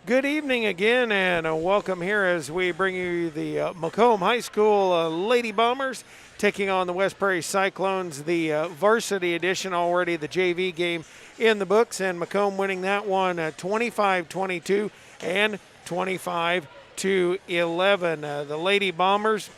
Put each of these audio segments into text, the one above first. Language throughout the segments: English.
Good evening again, and welcome here as we bring you the Macomb High School Lady Bombers taking on the West Prairie Cyclones, the Varsity edition, already the JV game in the books, and Macomb winning that one 25-22 and 25-11. The Lady Bombers,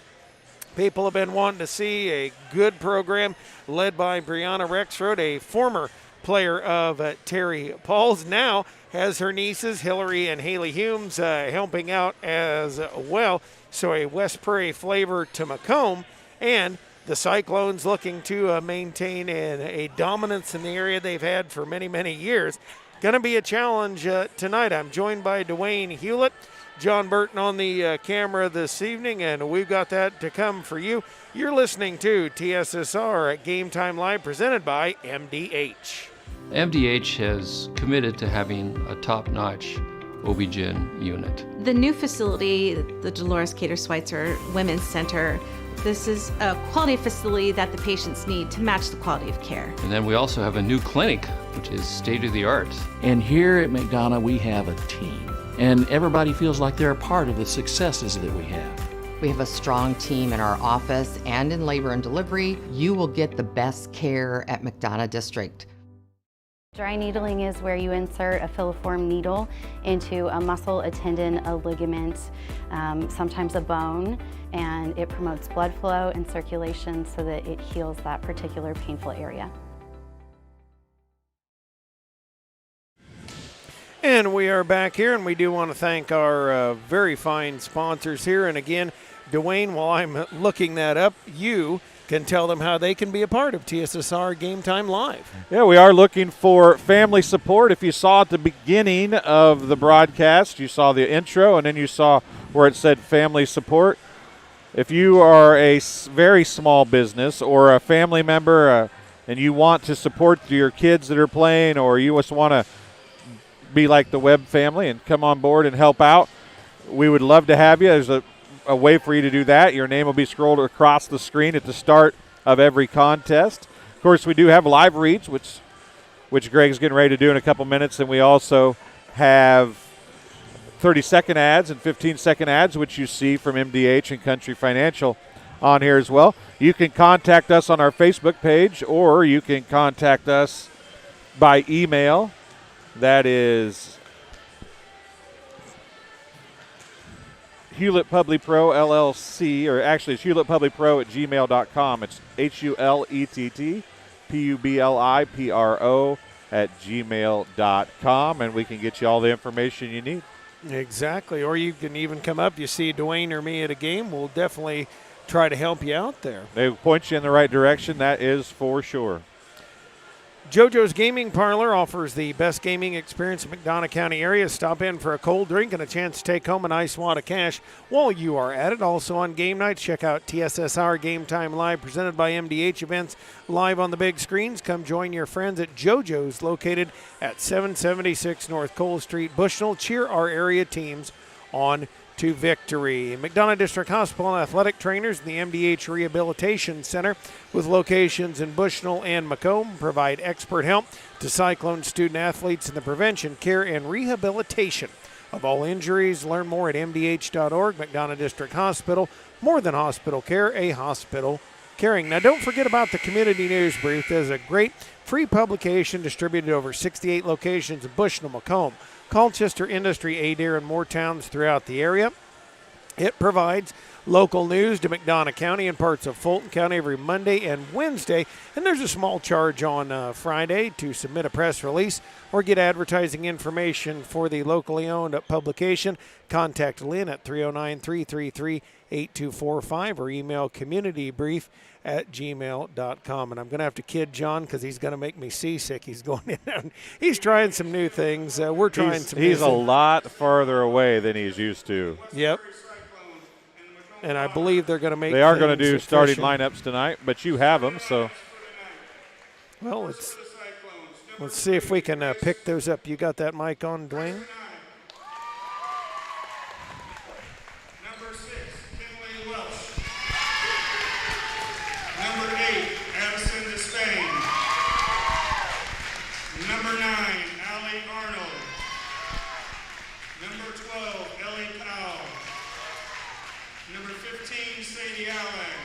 people have been wanting to see a good program led by Brianna Rexroad, a former player of Terry Paul's, now has her nieces Hillary and Haley Humes helping out as well. So a West Prairie flavor to Macomb, and the Cyclones looking to maintain a dominance in the area they've had for many, many years. Going to be a challenge tonight. I'm joined by Dwayne Hewlett, John Burton on the camera this evening, and we've got that to come for you. You're listening to TSSR at Game Time Live, presented by MDH. MDH has committed to having a top-notch OB-GYN unit. The new facility, the Dolores Cater Schweitzer Women's Center, this is a quality facility that the patients need to match the quality of care. And then we also have a new clinic, which is state-of-the-art. And here at McDonough, we have a team. And everybody feels like they're a part of the successes that we have. We have a strong team in our office and in labor and delivery. You will get the best care at McDonough District. Dry needling is where you insert a filiform needle into a muscle, a tendon, a ligament, sometimes a bone, and it promotes blood flow and circulation so that it heals that particular painful area. And we are back here, and we do want to thank our very fine sponsors here. And again, Dwayne, while I'm looking that up, you can tell them how they can be a part of TSSR Game Time Live. Yeah, we are looking for family support. If you saw at the beginning of the broadcast, you saw the intro, and then you saw where it said family support. If you are a very small business or a family member and you want to support your kids that are playing, or you just want to be like the Webb family and come on board and help out, we would love to have you. There's a way for you to do that. Your name will be scrolled across the screen at the start of every contest. Of course, we do have live reads, which Greg's getting ready to do in a couple minutes, and we also have 30-second ads and 15-second ads, which you see from MDH and Country Financial on here as well. You can contact us on our Facebook page, or you can contact us by email. That is Hewlett Public Pro LLC, or actually it's hewlettpublicpro@gmail.com. It's HULETTPUBLIPRO@gmail.com, and we can get you all the information you need. Exactly. Or you can even come up. You see Dwayne or me at a game, we'll definitely try to help you out there. They point you in the right direction, that is for sure. JoJo's Gaming Parlor offers the best gaming experience in McDonough County area. Stop in for a cold drink and a chance to take home a nice wad of cash while you are at it. Also on game nights, check out TSSR Game Time Live, presented by MDH Events, live on the big screens. Come join your friends at JoJo's, located at 776 North Cole Street, Bushnell. Cheer our area teams on to victory. McDonough District Hospital athletic trainers in the MDH Rehabilitation Center, with locations in Bushnell and Macomb, provide expert help to Cyclone student athletes in the prevention, care, and rehabilitation of all injuries. Learn more at mdh.org. McDonough District Hospital, more than hospital care, a hospital caring. Now, don't forget about the Community News Brief. There's a great free publication distributed over 68 locations in Bushnell, Macomb, Colchester, Industry, Adair, and more towns throughout the area. It provides local news to McDonough County and parts of Fulton County every Monday and Wednesday, and there's a small charge on Friday to submit a press release or get advertising information for the locally owned publication. Contact Lynn at 309-333-8245 or email communitybrief@gmail.com. And I'm going to have to kid John because he's going to make me seasick. He's going in and he's trying some new things. We're trying some new things. He's a things. lot farther away than he's used to. Yep. And I believe they're going to make. They are going to do starting efficient lineups tonight, but you have them, so. Well, let's see if we can pick those up. You got that mic on, Dwayne? Number 6, Kinley Welsh. Number 8, Addison Despain. Number 9, Allie Arnold. Number number 12, Ellie Powell. Number 15, Sadie Allen.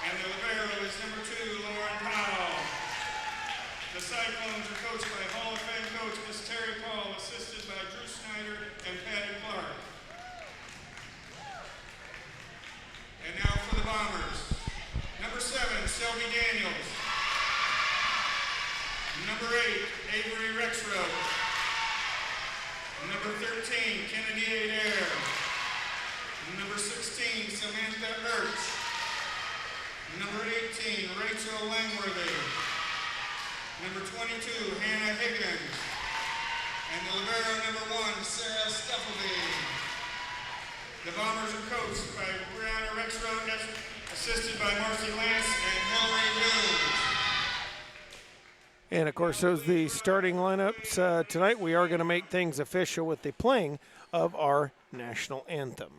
And the libero is number 2, Lauren Powell. The Cyclones are coached by Hall of Fame coach Miss Terry Paul, assisted by Drew Snyder and Patty Clark. And now for the Bombers. Number 7, Shelby Daniels. Number 8, Avery Rexroth. Number 13, Kennedy Adair. Number 16, Samantha Ertz. Number 18, Rachel Langworthy. Number 22, Hannah Higgins. And the libero number 1, Sarah Stufflebeam. The Bombers are coached by Brianna Rexroth, assisted by Marcy Lance and Hillary Jones. And, of course, those are the starting lineups tonight. We are going to make things official with the playing of our national anthem.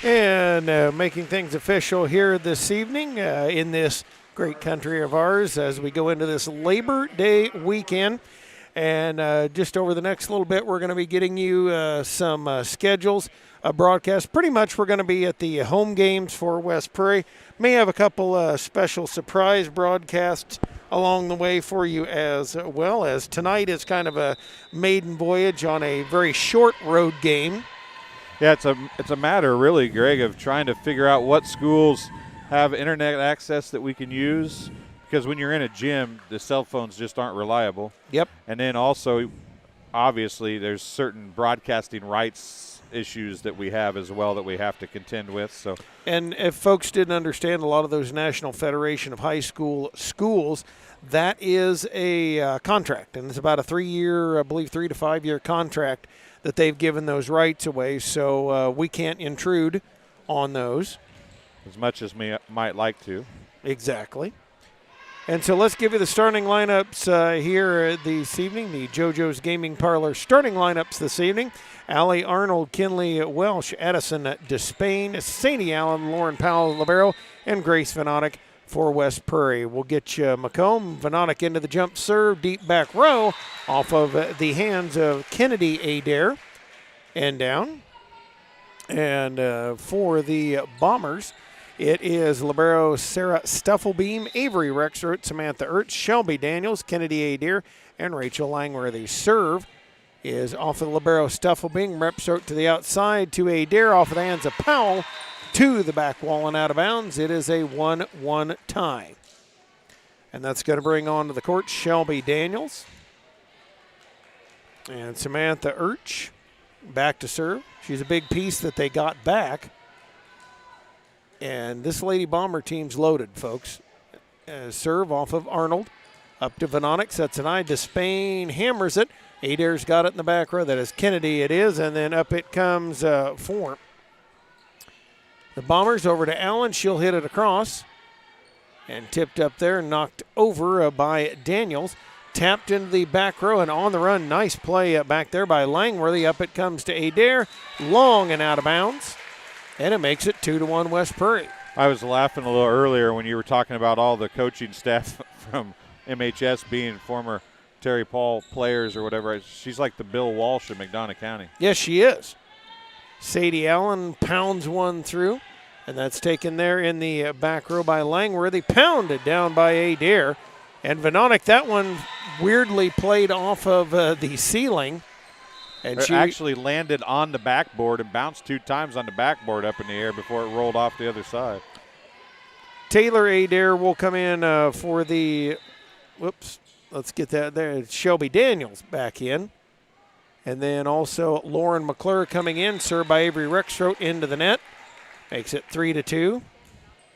And making things official here this evening in this great country of ours as we go into this Labor Day weekend. And just over the next little bit, we're going to be getting you some schedules, a broadcast. Pretty much we're going to be at the home games for West Prairie. May have a couple special surprise broadcasts along the way for you, as well as tonight is kind of a maiden voyage on a very short road game. Yeah, it's a matter, really, Greg, of trying to figure out what schools have internet access that we can use, because when you're in a gym, the cell phones just aren't reliable. Yep. And then also, obviously, there's certain broadcasting rights issues that we have as well that we have to contend with. So, and if folks didn't understand, a lot of those National Federation of High School schools, that is a contract, and it's about a 3-year, I believe 3 to 5 year contract that they've given those rights away, so we can't intrude on those. As much as we might like to. Exactly. And so let's give you the starting lineups here this evening, the JoJo's Gaming Parlor starting lineups this evening. Allie Arnold, Kinley Welsh, Addison Despain, Sadie Allen, Lauren Powell, libero, and Grace Vanotic for West Prairie. We'll get you McComb, Vanotic into the jump serve, deep back row off of the hands of Kennedy Adair and down. And for the Bombers, it is libero Sarah Stufflebeam, Avery Rexroth, Samantha Ertz, Shelby Daniels, Kennedy Adair, and Rachel Langworthy. Serve is off of the libero Stufflebeam, Rexroth to the outside to Adair, off of the hands of Powell, to the back wall and out of bounds. It is a 1-1 tie. And that's going to bring on to the court Shelby Daniels. And Samantha Ertz back to serve. She's a big piece that they got back. And this Lady Bomber team's loaded, folks. Serve off of Arnold. Up to Vanotic, sets an eye. Despain hammers it. Adair's got it in the back row. That is Kennedy, it is. And then up it comes for the Bombers, over to Allen. She'll hit it across. And tipped up there, knocked over by Daniels. Tapped into the back row and on the run. Nice play back there by Langworthy. Up it comes to Adair. Long and out of bounds. And it makes it 2-1 West Prairie. I was laughing a little earlier when you were talking about all the coaching staff from MHS being former Terry Paul players or whatever. She's like the Bill Walsh of McDonough County. Yes, she is. Sadie Allen pounds one through, and that's taken there in the back row by Langworthy. Pounded down by Adair. And Venonic, that one weirdly played off of the ceiling. And It she actually landed on the backboard and bounced 2 times on the backboard up in the air before it rolled off the other side. Taylor Adair will come in for the, whoops, let's get that there. Shelby Daniels back in. And then also Lauren McClure coming in, served by Avery Rexroth into the net. Makes it 3-2.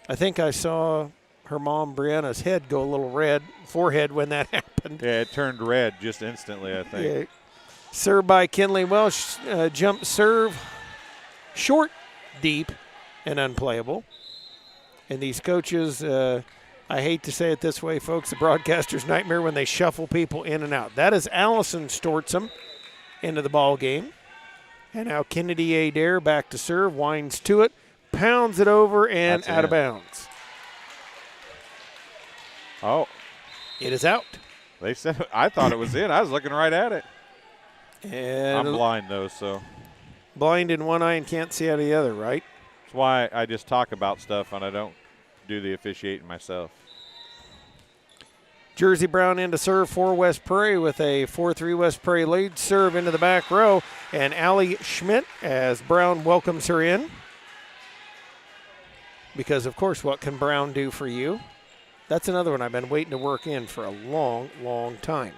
I think I saw her mom, Brianna's head go a little red, forehead, when that happened. Yeah, it turned red just instantly, I think. Yeah. Served by Kinley Welsh, jump serve, short, deep, and unplayable. And these coaches, I hate to say it this way, folks, the broadcaster's nightmare when they shuffle people in and out. That is Allison Stortsom into the ball game. And now Kennedy Adair back to serve, winds to it, pounds it over, and That's out of in. bounds. Oh, It is out. they said I thought it was in. I was looking right at it. And I'm blind, though, so blind in one eye and can't see out of the other, right? that's why I just talk about stuff and I don't do the officiating myself. Jersey Brown in to serve for West Prairie with a 4-3 West Prairie lead. Serve into the back row, and Allie Schmidt as Brown welcomes her in. Because, of course, what can Brown do for you? That's another one I've been waiting to work in for a long, long time.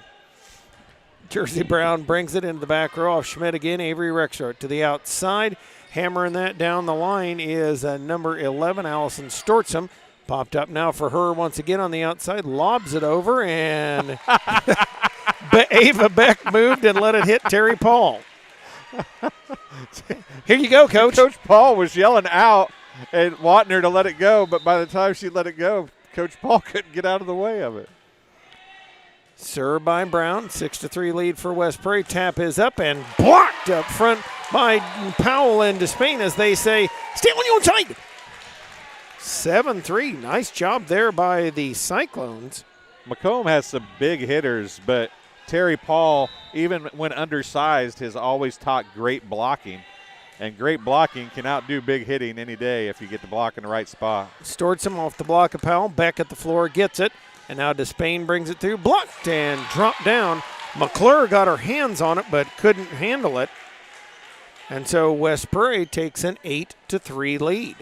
Jersey Brown brings it into the back row off Schmidt again. Avery Rexroth to the outside. Hammering that down the line is number 11, Allison Stortsom. Popped up now for her once again on the outside. Lobs it over, and Ava Beck moved and let it hit Terry Paul. Here you go, Coach. Coach Paul was yelling out and wanting her to let it go, but by the time she let it go, Coach Paul couldn't get out of the way of it. Served by Brown, 6-3 lead for West Prairie. Tap is up and blocked up front by Powell and Despain as they say, stay on your side. 7-3, nice job there by the Cyclones. Macomb has some big hitters, but Terry Paul, even when undersized, has always taught great blocking. And great blocking can outdo big hitting any day if you get the block in the right spot. Stortsom off the block of Powell. Beck at the floor gets it. And now Despain brings it through. Blocked and dropped down. McClure got her hands on it but couldn't handle it. And so West Prairie takes an 8-3 lead.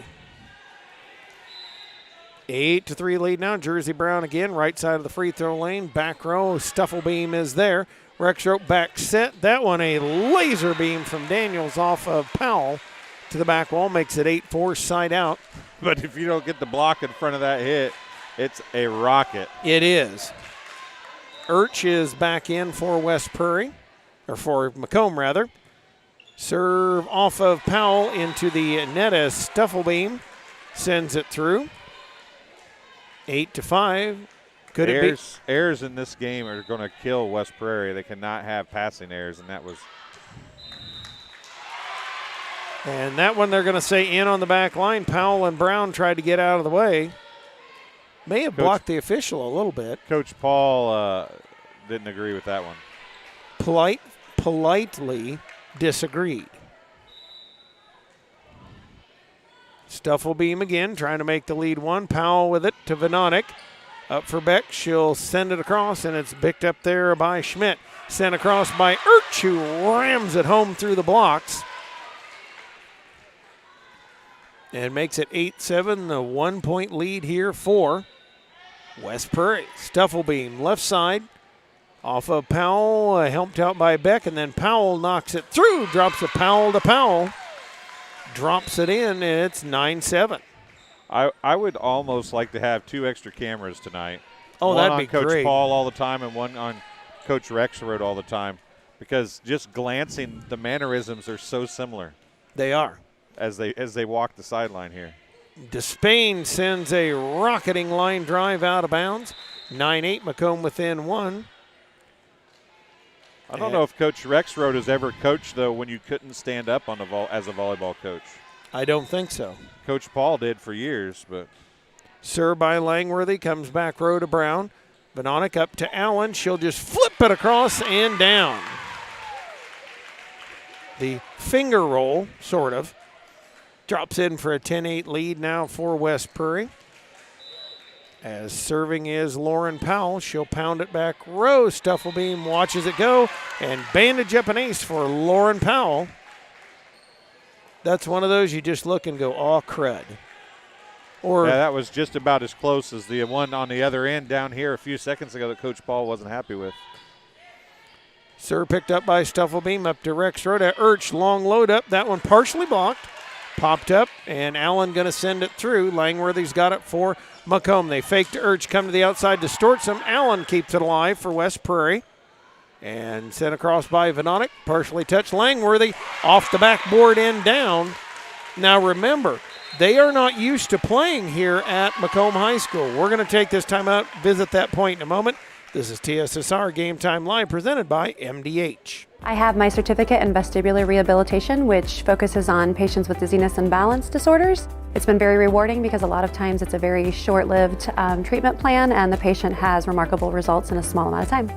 8-3 lead now. Jersey Brown again, right side of the free throw lane. Back row, Stufflebeam is there. Rexroth back set. That one a laser beam from Daniels off of Powell to the back wall. Makes it 8-4 side out. But if you don't get the block in front of that hit, it's a rocket. It is. Urch is back in for West Prairie, or for Macomb rather. Serve off of Powell into the net as Stufflebeam sends it through. 8-5. Could it be? Errors in this game are going to kill West Prairie. They cannot have passing errors, and that was. And that one they're going to say in on the back line. Powell and Brown tried to get out of the way. May have blocked the official a little bit. Coach Paul didn't agree with that one. Politely disagreed. Stufflebeam again, trying to make the lead one. Powell with it to Venonic. Up for Beck. She'll send it across, and it's picked up there by Schmidt. Sent across by Urch, who rams it home through the blocks. And makes it 8-7, a 1-point lead here for West Prairie. Stufflebeam, left side. Off of Powell, helped out by Beck, and then Powell knocks it through. Drops it Powell to Powell. Drops it in, and it's 9-7. I would almost like to have 2 extra cameras tonight. Oh, one that'd on be Coach great. Paul all the time and one on Coach Rexroth all the time, because just glancing, the mannerisms are so similar They are. as they walk the sideline here. Despain sends a rocketing line drive out of bounds. 9-8, Macomb within 1. I don't know if Coach Rexroth has ever coached, though, when you couldn't stand up on as a volleyball coach. I don't think so. Coach Paul did for years, but Serve by Langworthy, comes back row to Brown. Venonic up to Allen. She'll just flip it across and down. The finger roll, sort of. Drops in for a 10-8 lead now for West Prairie. As serving is Lauren Powell. She'll pound it back row. Stufflebeam watches it go and bandage up an ace for Lauren Powell. That's one of those you just look and go, oh, crud. Or yeah, that was just about as close as the one on the other end down here a few seconds ago that Coach Paul wasn't happy with. Serve picked up by Stufflebeam up to Rex Rhoda. Urch, long load up. That one partially blocked. Popped up, and Allen going to send it through. Langworthy's got it for Macomb. They fake to Urch, come to the outside to Stortsom. Allen keeps it alive for West Prairie. And sent across by Venonic. Partially touched Langworthy. Off the backboard and down. Now remember, they are not used to playing here at Macomb High School. We're going to take this time out, visit that point in a moment. This is TSSR Game Time Live presented by MDH. I have my certificate in vestibular rehabilitation, which focuses on patients with dizziness and balance disorders. It's been very rewarding because a lot of times it's a very short-lived treatment plan and the patient has remarkable results in a small amount of time.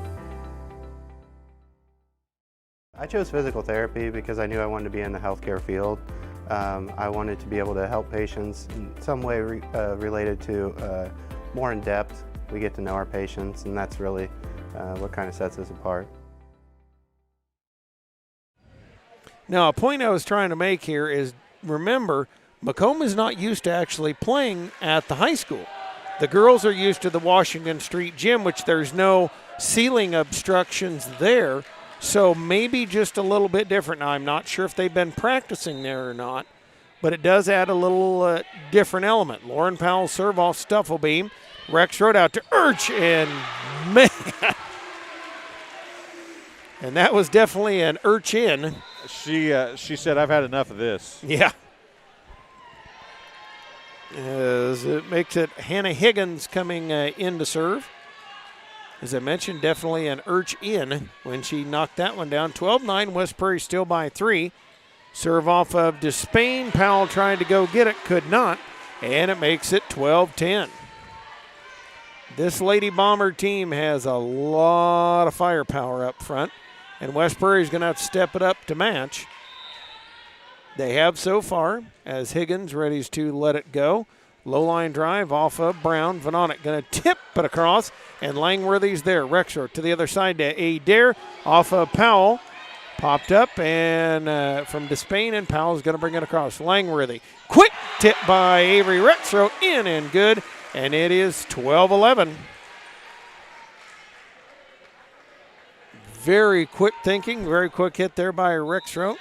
I chose physical therapy because I knew I wanted to be in the healthcare field. I wanted to be able to help patients in some way related to more in depth. We get to know our patients, and that's really what kind of sets us apart. Now, a point I was trying to make here is, remember, Macomb is not used to actually playing at the high school. The girls are used to the Washington Street gym, which there's no ceiling obstructions there, so maybe just a little bit different. Now, I'm not sure if they've been practicing there or not, but it does add a little different element. Lauren Powell serve off Stufflebeam. Rex Road out to Urch, and man, and that was definitely an Urch in. She said, I've had enough of this. Yeah. As it makes it Hannah Higgins coming in to serve. As I mentioned, definitely an Urch in when she knocked that one down. 12-9, West Prairie still by 3. Serve off of Despain. Powell trying to go get it, could not, and it makes it 12-10. This Lady Bomber team has a lot of firepower up front, and West Prairie is going to have to step it up to match. They have so far, as Higgins readies to let it go. Low line drive off of Brown. Venonic going to tip it across, and Langworthy's there. Rexroth to the other side to Adair off of Powell. Popped up and from Despain, and Powell's going to bring it across. Langworthy. Quick tip by Avery Rexroth, in and good. And it is 12-11. Very quick thinking, very quick hit there by Rexroth.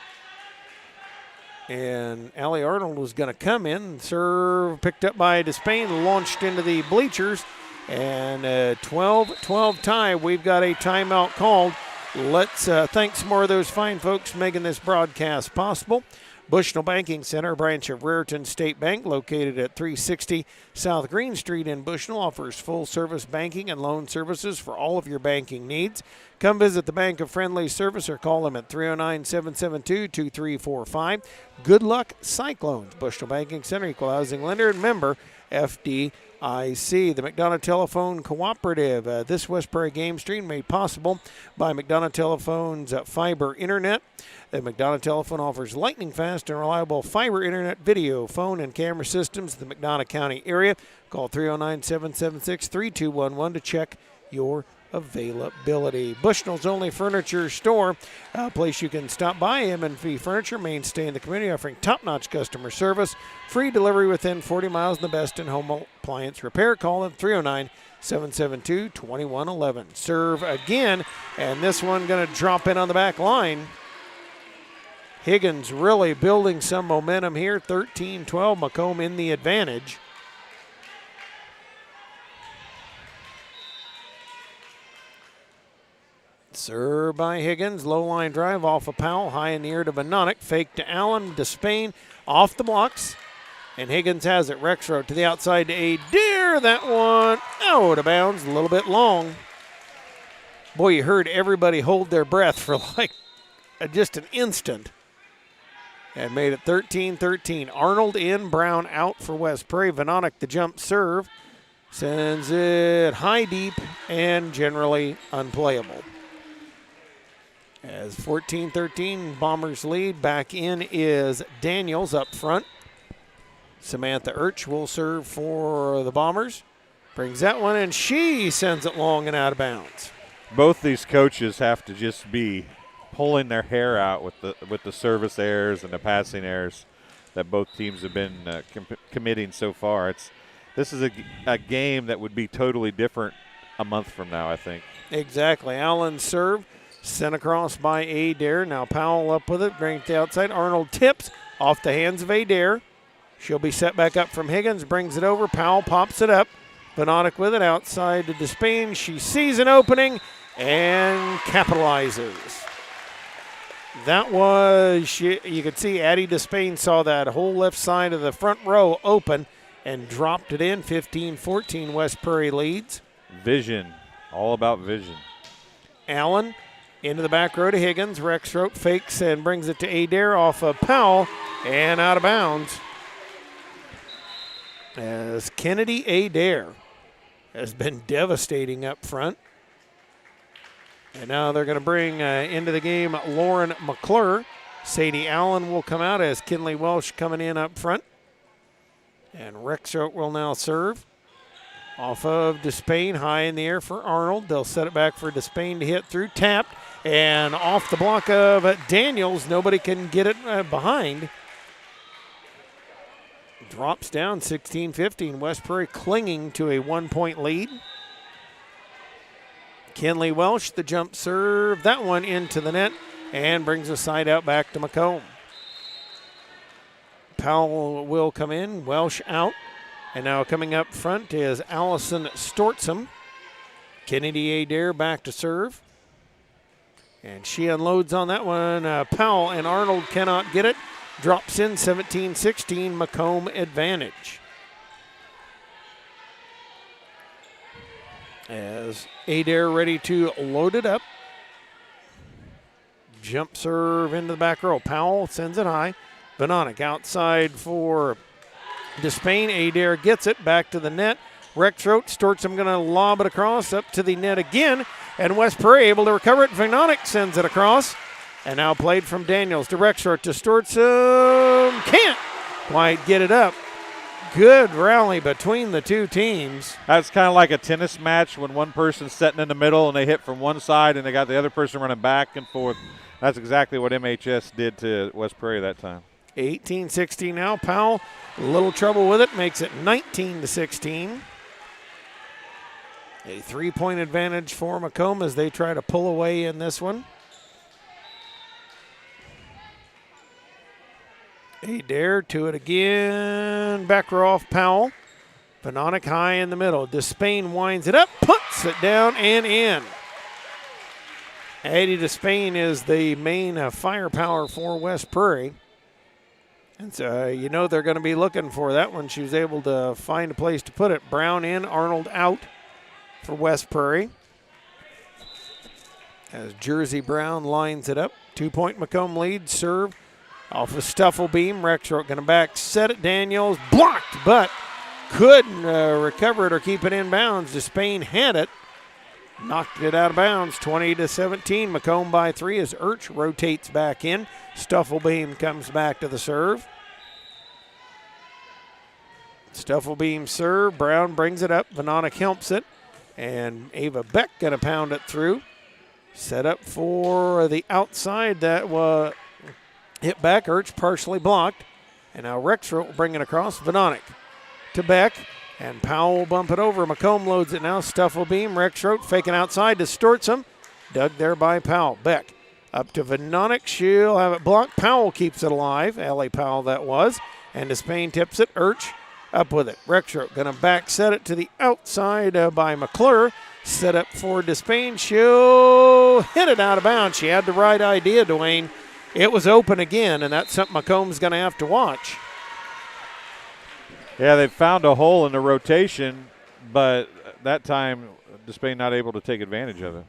And Allie Arnold was going to come in. Serve picked up by Despain, launched into the bleachers. And 12-12 tie. We've got a timeout called. Let's thank some more of those fine folks making this broadcast possible. Bushnell Banking Center, branch of Raritan State Bank, located at 360 South Green Street in Bushnell, offers full-service banking and loan services for all of your banking needs. Come visit the Bank of Friendly Service or call them at 309-772-2345. Good luck, Cyclones. Bushnell Banking Center, equal housing lender and member FDIC. The McDonough Telephone Cooperative. This West Prairie game stream made possible by McDonough Telephone's fiber internet. The McDonough Telephone offers lightning-fast and reliable fiber internet, video, phone, and camera systems in the McDonough County area. Call 309-776-3211 to check your availability. Bushnell's only furniture store, a place you can stop by. M&V Furniture, mainstay in the community, offering top-notch customer service, free delivery within 40 miles, and the best in home appliance repair. Call them 309-772-2111. Serve again, and this one going to drop in on the back line. Higgins really building some momentum here. 13-12, Macomb in the advantage. Serve by Higgins, low line drive off of Powell, high in the air to Venonic, fake to Allen, Despain off the blocks, and Higgins has it. Rexroth to the outside to Adair, that one out of bounds, a little bit long. Boy, you heard everybody hold their breath for like just an instant. and made it 13-13. Arnold in, Brown out for West Prairie. Venonic the jump serve. Sends it high, deep, and generally unplayable. As 14-13, Bombers lead. Back in is Daniels up front. Samantha Urch will serve for the Bombers. Brings that one, and she sends it long and out of bounds. Both these coaches have to just be pulling their hair out with the service errors and the passing errors that both teams have been committing so far. This is a game that would be totally different a month from now, I think. Exactly. Allen serve, sent across by Adair. Now Powell up with it, bring it to the outside. Arnold tips off the hands of Adair. She'll be set back up from Higgins, brings it over. Powell pops it up. Venonic with it outside to Despain. She sees an opening and capitalizes. That was, you could see Addie Despain saw that whole left side of the front row open and dropped it in. 15-14, West Prairie leads. Vision, all about vision. Allen into the back row to Higgins. Rexroth fakes and brings it to Adair off of Powell and out of bounds. As Kennedy Adair has been devastating up front. And now they're going to bring into the game Lauren McClure. Sadie Allen will come out as Kinley Welsh coming in up front. And Rexroth will now serve. Off of Despain, high in the air for Arnold. They'll set it back for Despain to hit through. Tapped and off the block of Daniels. Nobody can get it behind. Drops down 16-15. West Prairie clinging to a 1-point lead. Kinley Welsh, the jump serve. That one into the net and brings the side out back to McComb. Powell will come in. Welsh out. And now coming up front is Allison Stortsom. Kennedy Adair back to serve. And she unloads on that one. Powell and Arnold cannot get it. Drops in 17-16, Macomb advantage. As Adair ready to load it up. Jump serve into the back row. Powell sends it high. Venonic outside for Despain. Adair gets it back to the net. Rexroth, Stortsom going to lob it across up to the net again. And West Prairie able to recover it. Venonic sends it across. And now played from Daniels to Rexroth to Stortsom. Can't quite get it up. Good rally between the two teams. That's kind of like a tennis match when one person's sitting in the middle and they hit from one side and they got the other person running back and forth. That's exactly what MHS did to West Prairie that time. 18-16 now. Powell, a little trouble with it, makes it 19-16. A 3-point advantage for Macomb as they try to pull away in this one. Adair to it again. Back row off Powell. Venonic high in the middle. Despain winds it up, puts it down and in. Addie Despain is the main firepower for West Prairie. And so you know they're going to be looking for that one. She was able to find a place to put it. Brown in, Arnold out for West Prairie. As Jersey Brown lines it up. 2-point Macomb lead. Serve off of Stufflebeam. Rexroth going to back set it. Daniels blocked, but couldn't recover it or keep it in bounds. Despain had it. Knocked it out of bounds. 20-17. Macomb by 3 as Urch rotates back in. Stufflebeam comes back to the serve. Stufflebeam serve. Brown brings it up. Venonic helps it. And Ava Beck going to pound it through. Set up for the outside. That was hit back. Urch partially blocked. And now Rexroth will bring it across. Venonic to Beck. And Powell will bump it over. Macomb loads it now. Stufflebeam. Rexroth faking outside to Stortsom. Dug there by Powell. Beck up to Venonic. She'll have it blocked. Powell keeps it alive. Allie Powell that was. And Despain tips it. Urch up with it. Rexroth going to back set it to the outside by McClure. Set up for Despain. She'll hit it out of bounds. She had the right idea, Dwayne. It was open again, and that's something Macomb's going to have to watch. Yeah, they found a hole in the rotation, but that time Despain not able to take advantage of it.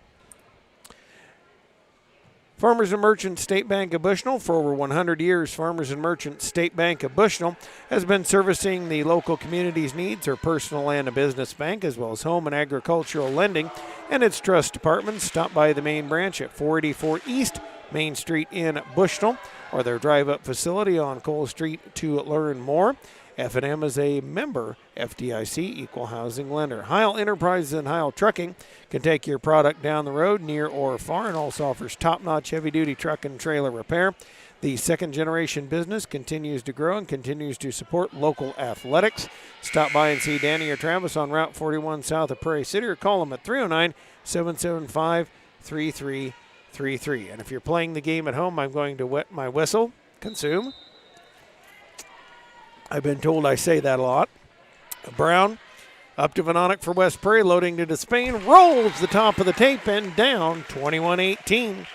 Farmers and Merchants State Bank of Bushnell. For over 100 years, Farmers and Merchants State Bank of Bushnell has been servicing the local community's needs. Their personal and a business bank, as well as home and agricultural lending, and its trust departments. Stop by the main branch at 484 East Main Street in Bushnell, or their drive-up facility on Cole Street to learn more. F&M is a member FDIC equal housing lender. Heil Enterprises and Heil Trucking can take your product down the road, near or far, and also offers top-notch heavy-duty truck and trailer repair. The second-generation business continues to grow and continues to support local athletics. Stop by and see Danny or Travis on Route 41 south of Prairie City, or call them at 309-775-3333. And if you're playing the game at home, I'm going to wet my whistle. Consume. I've been told I say that a lot. Brown up to Venonic for West Prairie, loading to Despain, rolls the top of the tape and down 21-18.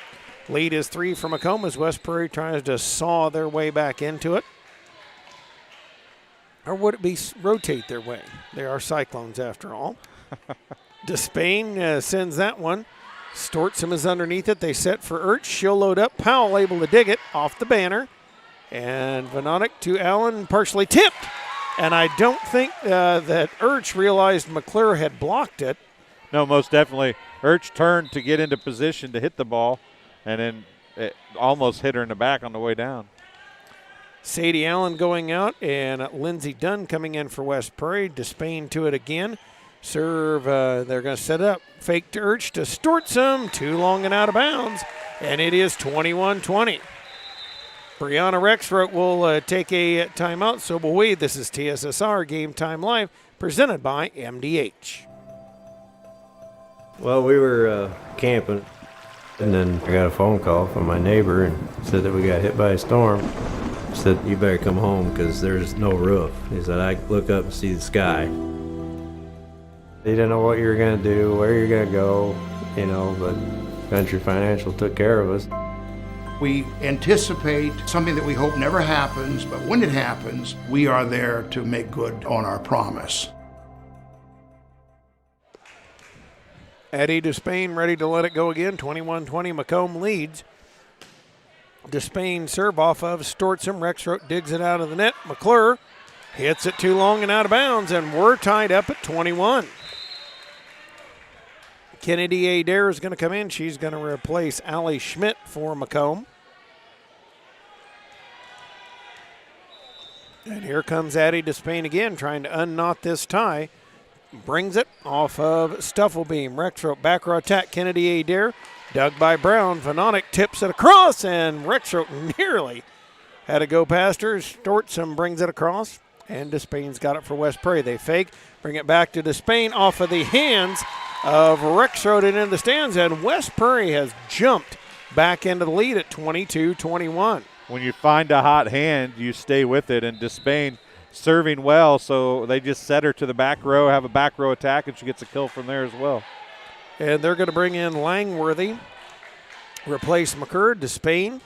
Lead is 3 for Macomb as West Prairie tries to saw their way back into it. Or would it be rotate their way? They are Cyclones after all. Despain sends that one. Stortsom is underneath it. They set for Urch. She'll load up. Powell able to dig it off the banner. And Venonic to Allen, partially tipped. And I don't think that Urch realized McClure had blocked it. No, most definitely. Urch turned to get into position to hit the ball, and then it almost hit her in the back on the way down. Sadie Allen going out, and Lindsey Dunn coming in for West Prairie. Despain to it again. Serve, they're going to set it up. Fake to Urch to Stortsom. Too long and out of bounds. And it is 21-20. Brianna Rexroth will take a timeout. So will we. This is TSSR Game Time Live, presented by MDH. Well, we were camping, and then I got a phone call from my neighbor and said that we got hit by a storm. He said, "You better come home because there's no roof." He said, "I look up and see the sky." They didn't know what you were going to do, where you're going to go, but Venture Financial took care of us. We anticipate something that we hope never happens, but when it happens, we are there to make good on our promise. Eddie Despain ready to let it go again. 21-20, Macomb leads. Despain serve off of Stortsom. Rexroth digs it out of the net. McClure hits it too long and out of bounds, and we're tied up at 21. Kennedy Adair is going to come in. She's going to replace Allie Schmidt for Macomb. And here comes Addie Despain again, trying to unknot this tie. Brings it off of Stufflebeam. Rexroth back row attack. Kennedy Adair dug by Brown. Venonic tips it across, and Rexroth nearly had to go past her. Stortsom brings it across, and Despain's got it for West Prairie. They fake, bring it back to Despain off of the hands of Rexroth and in the stands, and West Prairie has jumped back into the lead at 22-21. When you find a hot hand, you stay with it, and Despain serving well, so they just set her to the back row, have a back row attack, and she gets a kill from there as well. And they're going to bring in Langworthy, replace McCurd. Despain,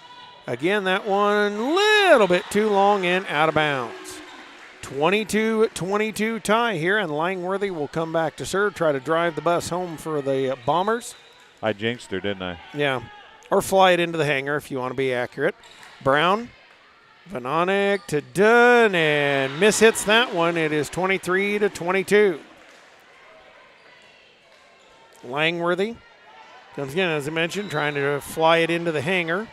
again, that one a little bit too long and out of bounds. 22-22 tie here, and Langworthy will come back to serve, try to drive the bus home for the Bombers. I jinxed her, didn't I? Yeah, or fly it into the hangar if you want to be accurate. Brown, Venonic to Dunn, and mishits that one. It is 23-22. Langworthy comes again, as I mentioned, trying to fly it into the hangar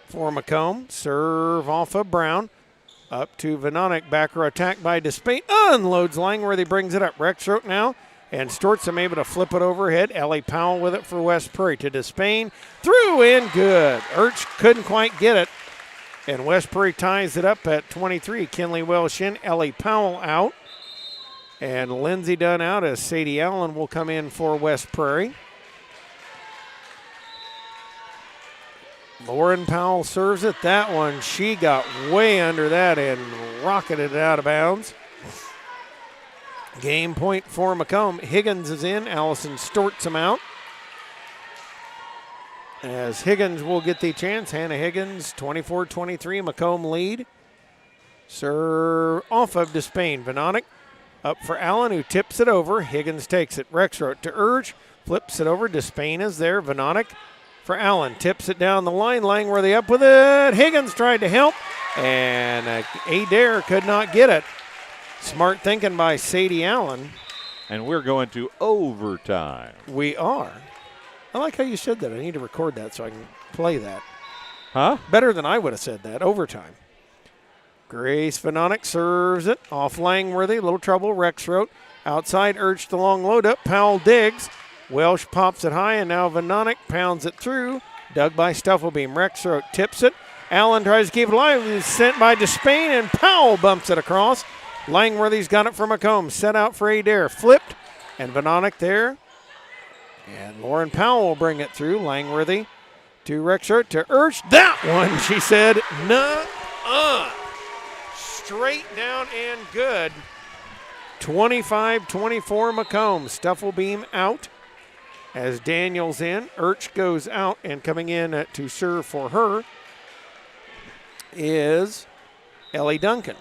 for Macomb. Serve off of Brown. Up to Venonic, back row attack by Despain. Unloads Langworthy, brings it up. Rexroth now, and Stortsom able to flip it overhead. Ellie Powell with it for West Prairie to Despain. Through in, good. Urch couldn't quite get it, and West Prairie ties it up at 23. Kinley Welsh in, Ellie Powell out, and Lindsey Dunn out as Sadie Allen will come in for West Prairie. Lauren Powell serves it. That one, she got way under that and rocketed it out of bounds. Game point for Macomb. Higgins is in. Allison Stortsom out. As Higgins will get the chance. Hannah Higgins, 24-23, Macomb lead. Serve off of Despain. Venonic up for Allen, who tips it over. Higgins takes it. Rexroth to Urge. Flips it over. Despain is there. Venonic for Allen. Tips it down the line. Langworthy up with it. Higgins tried to help, and Adair could not get it. Smart thinking by Sadie Allen. And we're going to overtime. We are. I like how you said that. I need to record that so I can play that. Huh? Better than I would have said that. Overtime. Grace Venonic serves it. Off Langworthy. Little trouble. Rexroth. Outside, urged the long load up. Powell digs. Welsh pops it high, and now Venonic pounds it through. Dug by Stufflebeam. Rexroth tips it. Allen tries to keep it alive. It's sent by Despain, and Powell bumps it across. Langworthy's got it for McComb. Set out for Adair. Flipped, and Venonic there. And Lauren Powell will bring it through. Langworthy to Rexroth to Urch. That one, she said, nuh-uh. Straight down and good. 25-24 McComb. Stufflebeam out as Daniels in. Urch goes out, and coming in to serve for her is Ellie Duncan.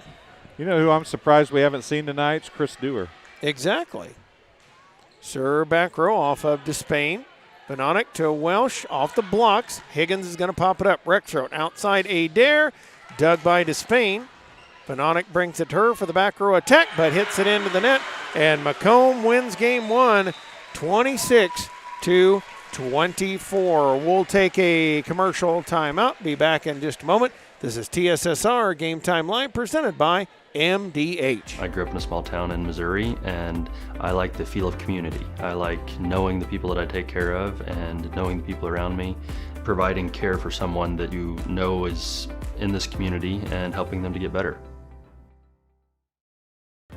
You know who I'm surprised we haven't seen tonight? It's Chris Dewar. Exactly. Serve back row off of Despain. Venonic to Welsh off the blocks. Higgins is going to pop it up. Rexroth outside Adair. Dug by Despain. Venonic brings it to her for the back row attack, but hits it into the net. And McComb wins game one, 26-24. We'll take a commercial timeout. Be back in just a moment. This is TSSR Game Time Live presented by MDH. I grew up in a small town in Missouri, and I like the feel of community. I like knowing the people that I take care of and knowing the people around me, providing care for someone that you know is in this community and helping them to get better.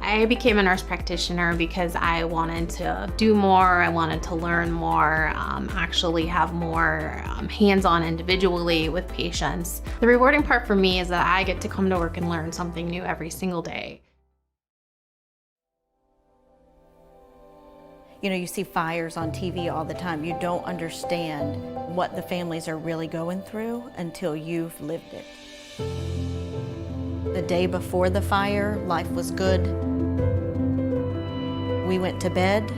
I became a nurse practitioner because I wanted to do more, I wanted to learn more, actually have more hands-on individually with patients. The rewarding part for me is that I get to come to work and learn something new every single day. You know, you see fires on TV all the time. You don't understand what the families are really going through until you've lived it. The day before the fire, life was good. We went to bed,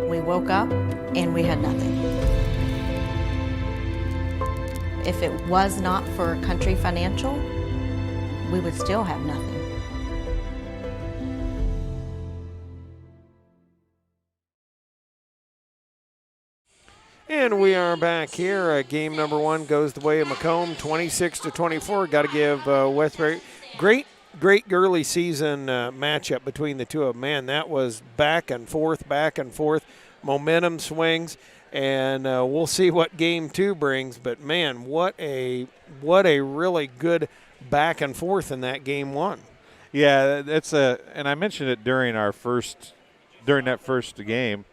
we woke up, and we had nothing. If it was not for Country Financial, we would still have nothing. And we are back here. Game number one goes the way of Macomb, 26-24. Got to give Westbury great early season matchup between the two of them. Man, that was back and forth, momentum swings, and we'll see what game two brings. But man, what a really good back and forth in that game one. Yeah, and I mentioned it during that first game.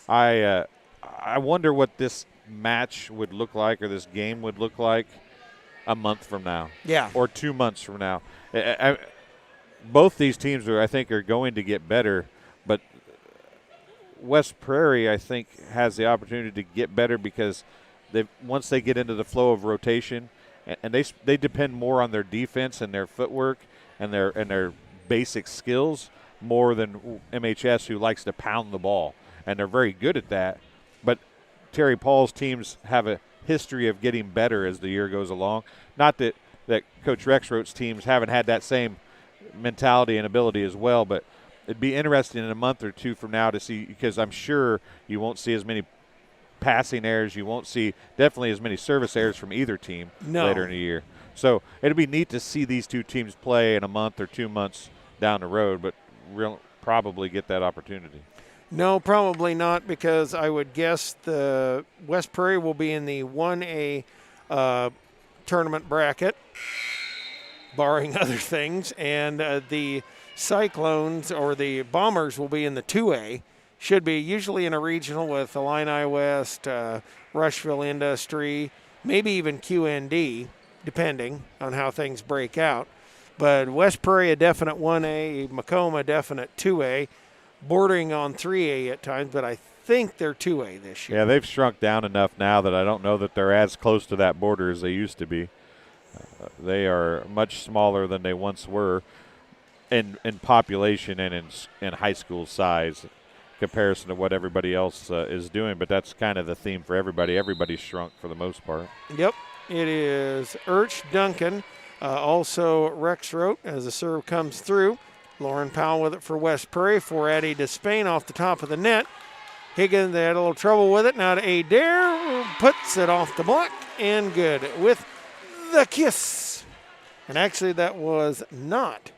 I wonder what this match would look like, or this game would look like a month from now. Yeah. Or 2 months from now. Both these teams, I think, are going to get better, but West Prairie, I think, has the opportunity to get better because once they get into the flow of rotation, and they depend more on their defense and their footwork and their basic skills more than MHS, who likes to pound the ball, and they're very good at that. But Terry Paul's teams have a history of getting better as the year goes along. Not that Coach Rexroth's teams haven't had that same mentality and ability as well, but it'd be interesting in a month or two from now to see, because I'm sure you won't see as many passing errors. You won't see definitely as many service errors from either team later in the year. So it'd be neat to see these two teams play in a month or 2 months down the road, but we'll probably get that opportunity. No, probably not, because I would guess the West Prairie will be in the 1A tournament bracket, barring other things, and the Cyclones or the Bombers will be in the 2A. Should be usually in a regional with Illini West, Rushville Industry, maybe even QND, depending on how things break out. But West Prairie a definite 1A, Macomb a definite 2A, bordering on 3A at times, but I think they're 2A this year. Yeah, they've shrunk down enough now that I don't know that they're as close to that border as they used to be. They are much smaller than they once were in population and in high school size comparison to what everybody else is doing, but that's kind of the theme for everybody. Everybody's shrunk for the most part. Yep, it is Urch, Duncan, also Rexroth as the serve comes through. Lauren Powell with it for West Prairie for Addie Despain off the top of the net. Higgins, they had a little trouble with it. Now to Adair, puts it off the block and good with the kiss. And actually that was not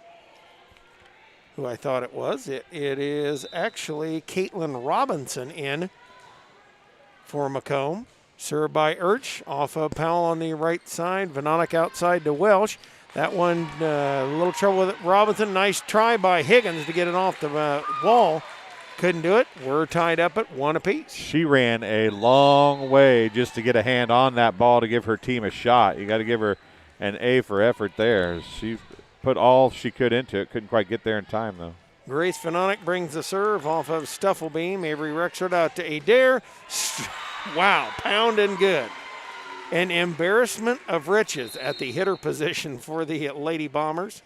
who I thought it was. It is actually Caitlin Robinson in for Macomb. Served by Urch off of Powell on the right side. Vanonic outside to Welsh. That one, a little trouble with it. Robinson, nice try by Higgins to get it off the wall. Couldn't do it. We're tied up at 1 apiece. She ran a long way just to get a hand on that ball to give her team a shot. You got to give her an A for effort there. She put all she could into it. Couldn't quite get there in time, though. Grace Vanonic brings the serve off of Stufflebeam. Avery Rexroth out to Adair. Wow, pound and good. An embarrassment of riches at the hitter position for the Lady Bombers.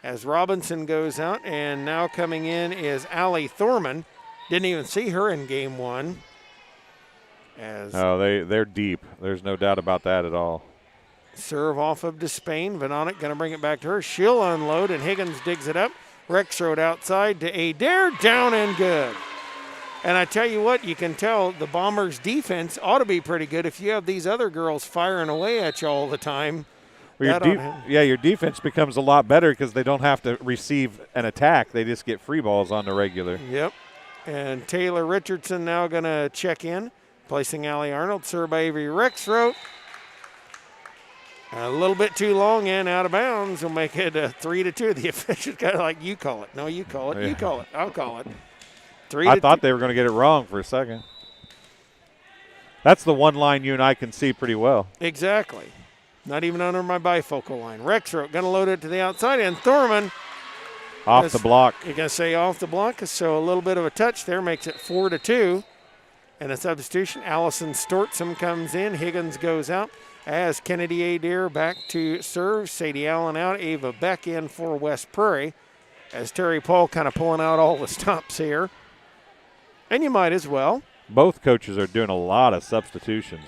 As Robinson goes out, and now coming in is Allie Thorman. Didn't even see her in game one. They're deep. There's no doubt about that at all. Serve off of Despain. Vanonic going to bring it back to her. She'll unload, and Higgins digs it up. Rexroth outside to Adair. Down and good. And I tell you what, you can tell the Bombers' defense ought to be pretty good if you have these other girls firing away at you all the time. Well, your defense becomes a lot better because they don't have to receive an attack. They just get free balls on the regular. Yep. And Taylor Richardson now going to check in, placing Allie Arnold. Served by Avery Rexroth. A little bit too long and out of bounds will make it 3-2. The official's kind of like, you call it. No, you call it. You call it. I'll call it. I thought they were going to get it wrong for a second. That's the one line you and I can see pretty well. Exactly. Not even under my bifocal line. Rexroth going to load it to the outside, and Thorman. Off the block. You're going to say off the block, so a little bit of a touch there makes it 4-2. And a substitution, Allison Stortsom comes in. Higgins goes out as Kennedy Adair back to serve. Sadie Allen out. Ava Beck in for West Prairie as Terry Paul kind of pulling out all the stops here. And you might as well. Both coaches are doing a lot of substitutions.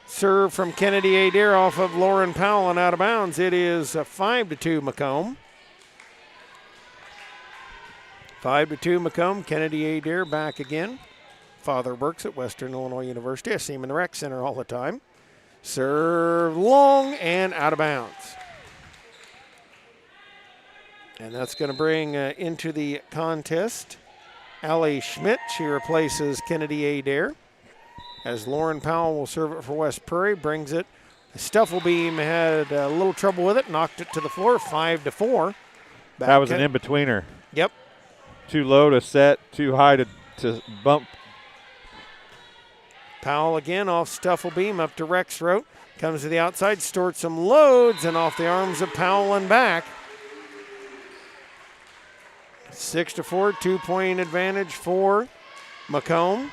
Serve from Kennedy Adair off of Lauren Powell and out of bounds. It is 5-2 Macomb. 5-2 Macomb. Kennedy Adair back again. Father works at Western Illinois University. I see him in the rec center all the time. Serve long and out of bounds. And that's going to bring into the contest Allie Schmidt. She replaces Kennedy Adair. As Lauren Powell will serve it for West Prairie, brings it. Stufflebeam had a little trouble with it, knocked it to the floor, 5-4. That was an in-betweener. Yep. Too low to set, too high to bump. Powell again off Stufflebeam up to Rexroth. Comes to the outside, Stortsom loads, and off the arms of Powell and back. 6-4, 2-point advantage for Macomb.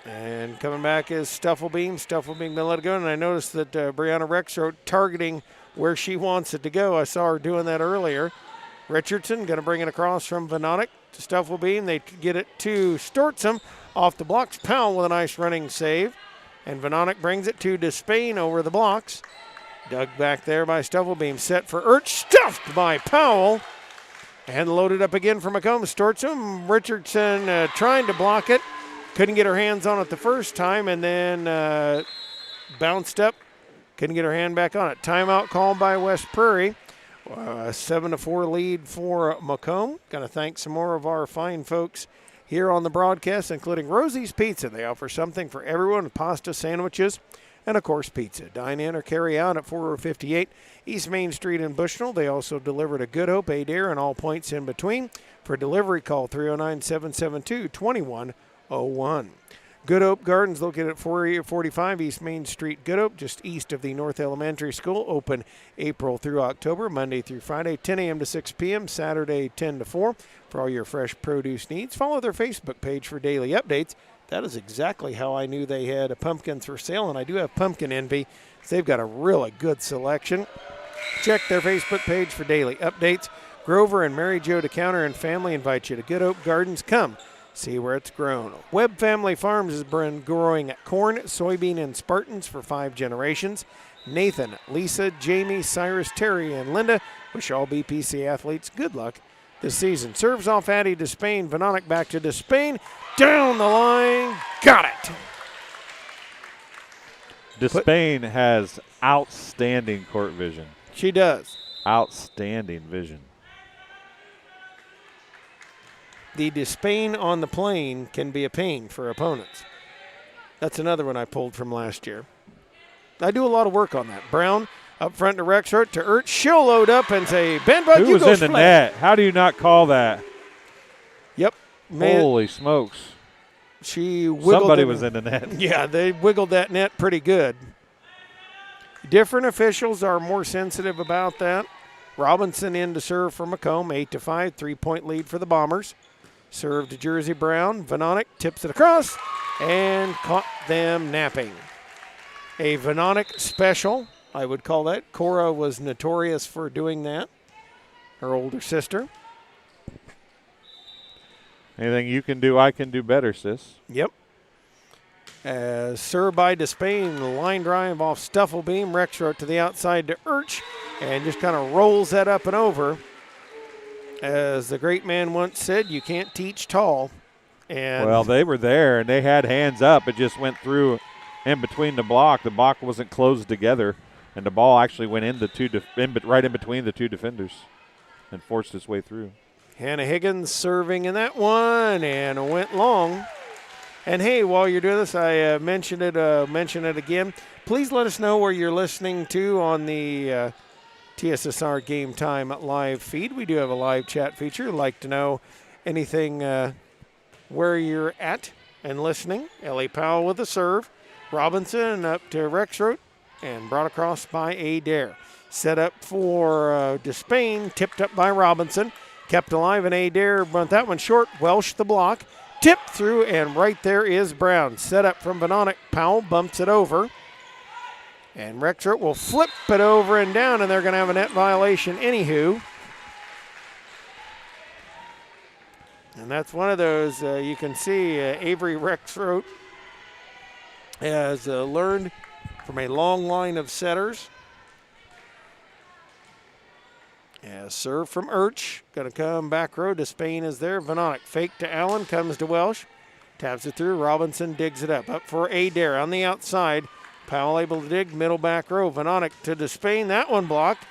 And coming back is Stufflebeam. Stufflebeam going to let it go. And I noticed that Brianna Rexroth targeting where she wants it to go. I saw her doing that earlier. Richardson going to bring it across from Vanonic to Stufflebeam. They get it to Stortsom. Off the blocks, Powell with a nice running save. And Vanonic brings it to Despain over the blocks. Dug back there by Stufflebeam. Set for Urch. Stuffed by Powell. And loaded up again for Macomb. Stortsom. Richardson trying to block it. Couldn't get her hands on it the first time, and then bounced up. Couldn't get her hand back on it. Timeout called by West Prairie. 7-4 lead for Macomb. Got to thank some more of our fine folks here on the broadcast, including Rosie's Pizza. They offer something for everyone with pasta, sandwiches, and, of course, pizza. Dine in or carry out at 458 East Main Street in Bushnell. They also deliver to Good Hope, Adair, and all points in between. For delivery, call 309-772-2101. Good Hope Gardens located at 445 East Main Street, Good Hope, just east of the North Elementary School. Open April through October, Monday through Friday, 10 a.m. to 6 p.m., Saturday 10 to 4 for all your fresh produce needs. Follow their Facebook page for daily updates. That is exactly how I knew they had pumpkins for sale, and I do have pumpkin envy. So they've got a really good selection. Check their Facebook page for daily updates. Grover and Mary Jo DeCounter and family invite you to Good Hope Gardens. Come see where it's grown. Webb Family Farms has been growing corn, soybean, and Spartans for 5 generations. Nathan, Lisa, Jamie, Cyrus, Terry, and Linda wish all BPC athletes good luck this season. Serves off Addie Despain. Venonic back to Despain. Down the line. Got it. Despain has outstanding court vision. She does. Outstanding vision. The Despain on the plane can be a pain for opponents. That's another one I pulled from last year. I do a lot of work on that. Brown up front to Rexroth to Ertz. She'll load up and say, Ben Bud, Who you was go in the net? How do you not call that? Yep. Man, holy smokes. She wiggled. Somebody was in the net. Yeah, they wiggled that net pretty good. Different officials are more sensitive about that. Robinson in to serve for Macomb, 8-5, 3-point lead for the Bombers. Serve to Jersey Brown. Venonic tips it across and caught them napping. A Venonic special, I would call that. Cora was notorious for doing that, her older sister. Anything you can do, I can do better, sis. Yep. Served by Despain, line drive off Stufflebeam. Rexroth to the outside to Ertz and just kind of rolls that up and over. As the great man once said, you can't teach tall. And well, they were there, and they had hands up. It just went through in between the block. The block wasn't closed together, and the ball actually went in right in between the two defenders and forced its way through. Hannah Higgins serving in that one, and it went long. And, hey, while you're doing this, I mention it again. Please let us know where you're listening to on the TSSR Game Time live feed. We do have a live chat feature. I'd like to know anything where you're at and listening. Ellie Powell with a serve. Robinson up to Rexroth and brought across by Adair. Set up for Despain, tipped up by Robinson. Kept alive, and Adair bumped that one short. Welsh the block. Tipped through, and right there is Brown. Set up from Venonic. Powell bumps it over. And Rexroth will flip it over and down, and they're going to have a net violation anywho. And that's one of those, you can see Avery Rexroth has learned from a long line of setters. Serve from Ertz. Going to come back row. Despain is there. Venonic fake to Allen. Comes to Welsh. Taps it through. Robinson digs it up. Up for Adair on the outside. Powell able to dig. Middle back row. Venonic to Despain. That one blocked.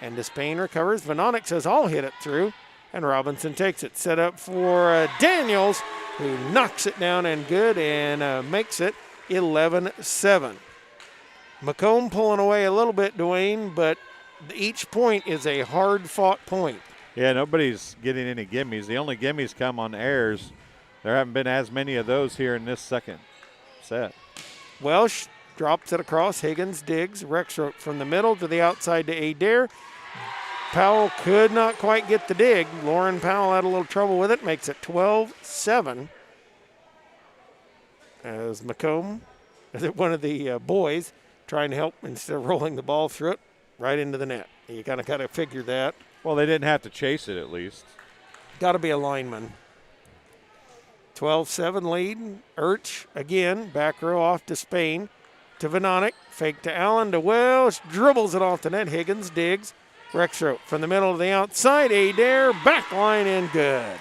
And Despain recovers. Venonic says, I'll hit it through. And Robinson takes it. Set up for Daniels, who knocks it down and good and makes it 11-7. Macomb pulling away a little bit, Dwayne, but each point is a hard-fought point. Yeah, nobody's getting any gimmies. The only gimmies come on errors. There haven't been as many of those here in this second set. Welsh drops it across. Higgins digs. Rexroth from the middle to the outside to Adair. Powell could not quite get the dig. Lauren Powell had a little trouble with it. Makes it 12-7. As Macomb, one of the boys, trying to help instead of rolling the ball through it. Right into the net. You kind of got to figure that. Well, they didn't have to chase it at least. Got to be a lineman. 12-7 lead. Ertz again. Back row off to Spain. To Venonic. Fake to Allen to Welsh. Dribbles it off the net. Higgins digs. Rexroth from the middle to the outside. Adair. Back line and good.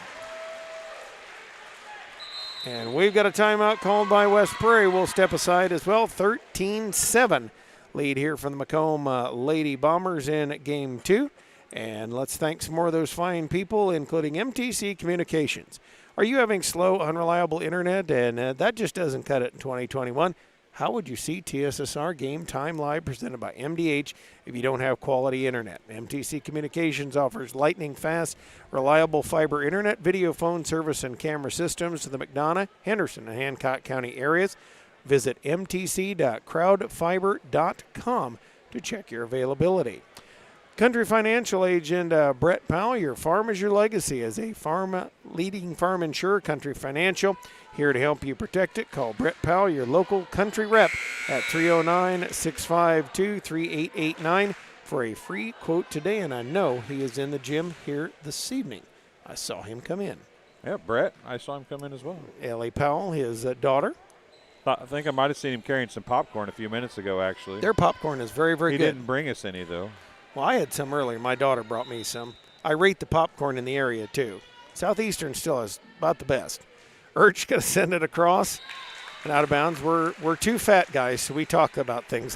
And we've got a timeout called by West Prairie. We'll step aside as well. 13-7. Lead here from the Macomb Lady Bombers in Game 2. And let's thank some more of those fine people, including MTC Communications. Are you having slow, unreliable internet and that just doesn't cut it in 2021? How would you see TSSR Game Time Live presented by MDH if you don't have quality internet? MTC Communications offers lightning-fast, reliable fiber internet, video phone service, and camera systems to the McDonough, Henderson, and Hancock County areas. Visit mtc.crowdfiber.com to check your availability. Country Financial agent Brett Powell, your farm is your legacy. As a leading farm insurer, Country Financial, here to help you protect it. Call Brett Powell, your local country rep, at 309-652-3889 for a free quote today, and I know he is in the gym here this evening. I saw him come in. Yeah, Brett, I saw him come in as well. Ellie Powell, his daughter. I think I might have seen him carrying some popcorn a few minutes ago, actually. Their popcorn is very, very good. He didn't bring us any, though. Well, I had some earlier. My daughter brought me some. I rate the popcorn in the area, too. Southeastern still is about the best. Urch going to send it across and out of bounds. We're two fat guys, so we talk about things.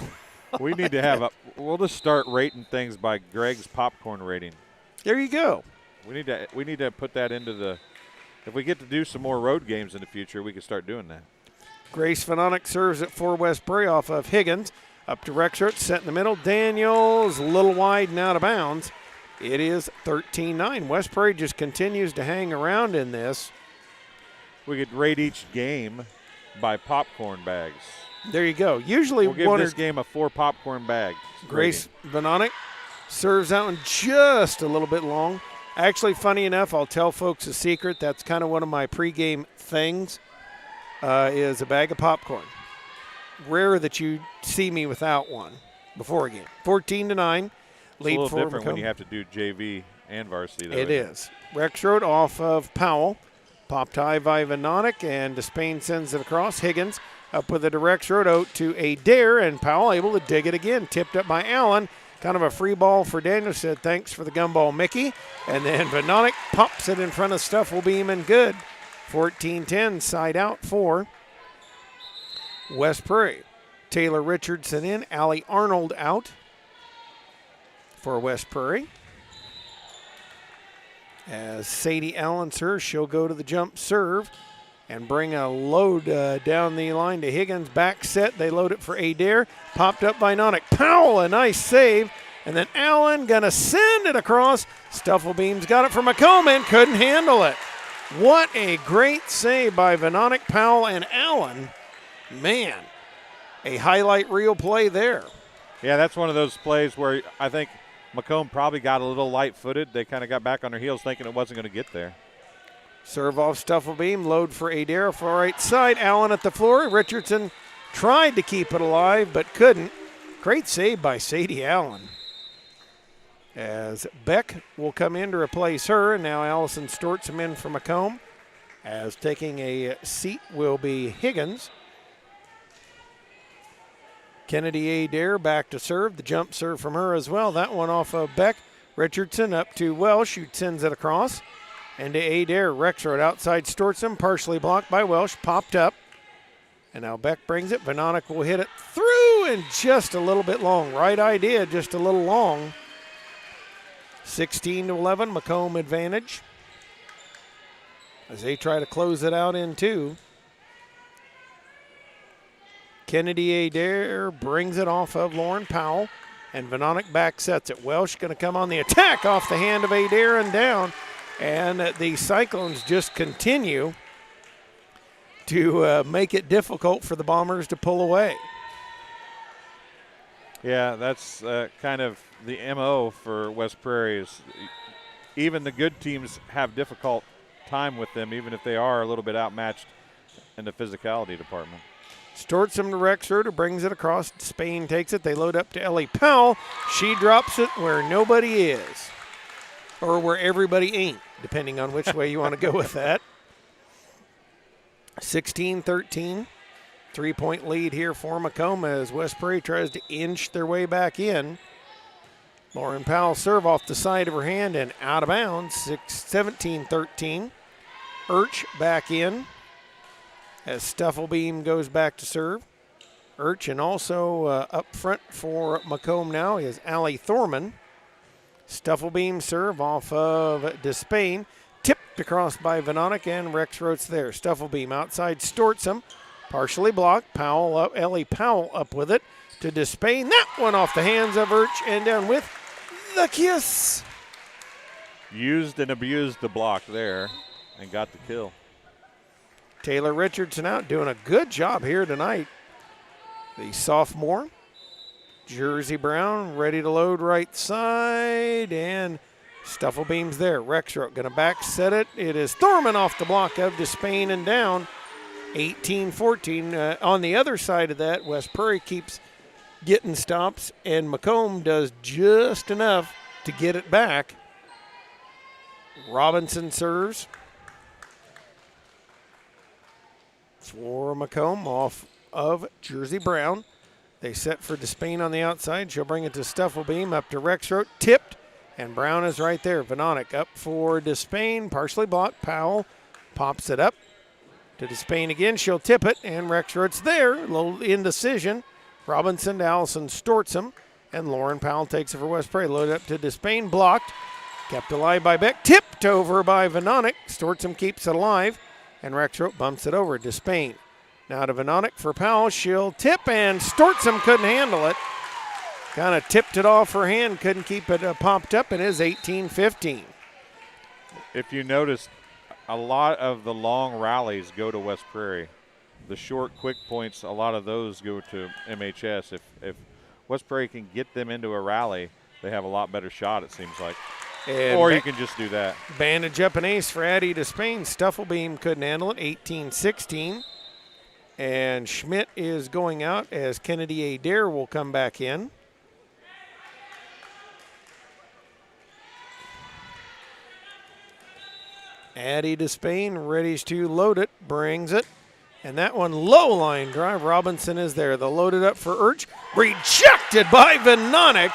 We need to have we'll just start rating things by Greg's popcorn rating. There you go. We need to put that into the, if we get to do some more road games in the future, we can start doing that. Grace Vanonic serves it for West Prairie off of Higgins. Up to Rexroth, set in the middle. Daniels a little wide and out of bounds. It is 13-9. West Prairie just continues to hang around in this. We could rate each game by popcorn bags. There you go. Usually we'll give this game a 4 popcorn bag. Grace Vanonic serves that one just a little bit long. Actually, funny enough, I'll tell folks a secret. That's kind of one of my pregame things, is a bag of popcorn. Rare that you see me without one before a game. 14-9. Lead it's a little for different McComb. when you have to do JV and varsity. Though, It is. Rexroth off of Powell. Popped high by Vanonic, and Despain sends it across. Higgins up with a direct road out to Adair, and Powell able to dig it again. Tipped up by Allen. Kind of a free ball for Daniel. Said thanks for the gumball, Mickey. And then Vanonic pops it in front of Stufflebeam and good. 14-10, side out for West Prairie. Taylor Richardson in. Allie Arnold out for West Prairie. As Sadie Allen serves, she'll go to the jump serve and bring a load down the line to Higgins. Back set, they load it for Adair. Popped up by Nonick. Powell, a nice save. And then Allen gonna send it across. Stufflebeam's got it for McComb and couldn't handle it. What a great save by Vanonic, Powell, and Allen. Man, a highlight reel play there. Yeah, that's one of those plays where I think McComb probably got a little light-footed. They kind of got back on their heels thinking it wasn't going to get there. Serve off Stufflebeam, load for Adair, far right side. Allen at the floor. Richardson tried to keep it alive but couldn't. Great save by Sadie Allen. As Beck will come in to replace her, and now Allison Stortsom in for McComb. As taking a seat will be Higgins. Kennedy Adair back to serve. The jump serve from her as well. That one off of Beck. Richardson up to Welsh, who sends it across. And to Adair. Rexroth outside Stortsom, partially blocked by Welsh. Popped up. And now Beck brings it. Vanonic will hit it through and just a little bit long. Right idea, just a little long. 16-11, McComb advantage. As they try to close it out in two. Kennedy Adair brings it off of Lauren Powell, and Vanonic back sets it. Welsh going to come on the attack off the hand of Adair and down, and the Cyclones just continue to make it difficult for the Bombers to pull away. Yeah, that's kind of the MO for West Prairie. Is even the good teams have difficult time with them, even if they are a little bit outmatched in the physicality department. Stortsom to Rexroth, who brings it across. Spain takes it. They load up to Ellie Powell. She drops it where nobody is, or where everybody ain't, depending on which way you want to go with that. 16-13, 3-point lead here for McComb as West Prairie tries to inch their way back in. Lauren Powell serve off the side of her hand and out of bounds. 17-13. Urch back in as Stufflebeam goes back to serve. Urch, and also up front for McComb now is Allie Thorman. Stufflebeam serve off of Despain. Tipped across by Vanonic, and Rexroth's there. Stufflebeam outside Stortsom. Partially blocked. Powell up, Ellie Powell up with it to Despain. That one off the hands of Urch and down with the kiss. Used and abused the block there and got the kill. Taylor Richardson out, doing a good job here tonight. The sophomore, Jersey Brown, ready to load right side, and Stufflebeam's there. Rexroth going to back set it. It is Thorman off the block of Despain and down. 18-14. On the other side of that, West Prairie keeps getting stops, and McComb does just enough to get it back. Robinson serves for McComb off of Jersey Brown. They set for Despain on the outside. She'll bring it to Stufflebeam, up to Rexroth, tipped, and Brown is right there. Vanonic up for Despain, partially blocked. Powell pops it up to Despain again. She'll tip it, and Rexroth's there. A little indecision. Robinson to Allison Stortsom, and Lauren Powell takes it for West Prairie. Loaded up to Despain, blocked. Kept alive by Beck, tipped over by Vanonic. Stortsom keeps it alive, and Rexroth bumps it over. Despain now to Vanonic for Powell. She'll tip, and Stortsom couldn't handle it. Kind of tipped it off her hand, couldn't keep it popped up, and is 18-15. If you notice, a lot of the long rallies go to West Prairie. The short, quick points, a lot of those go to MHS. If West Prairie can get them into a rally, they have a lot better shot, it seems like. And or you can just do that. Bandage up an ace for Addie Despain. Stufflebeam couldn't handle it, 18-16. And Schmidt is going out as Kennedy Adair will come back in. Addie Despain readies to load it, brings it. And that one low line drive. Robinson is there. They'll load it up for Urch. Rejected by Vanonic.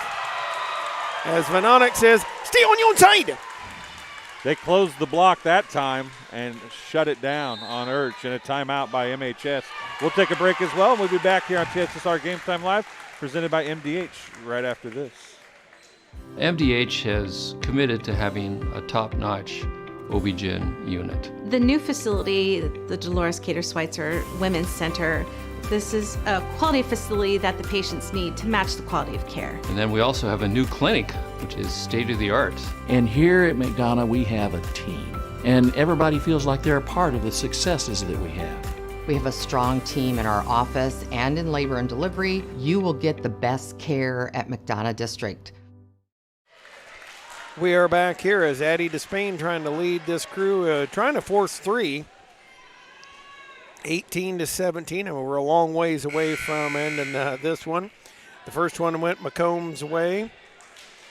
As Vanonic says, stay on your side. They closed the block that time and shut it down on Urch, and a timeout by MHS. We'll take a break as well, and we'll be back here on TSSR Game Time Live, presented by MDH right after this. MDH has committed to having a top-notch OB-GYN unit. The new facility, the Dolores Cater Schweitzer Women's Center, this is a quality facility that the patients need to match the quality of care. And then we also have a new clinic, which is state-of-the-art. And here at McDonough, we have a team. And everybody feels like they're a part of the successes that we have. We have a strong team in our office and in labor and delivery. You will get the best care at McDonough District. We are back here as Addie Despain trying to lead this crew, trying to force three. 18-17, and we're a long ways away from ending this one. The first one went McComb's way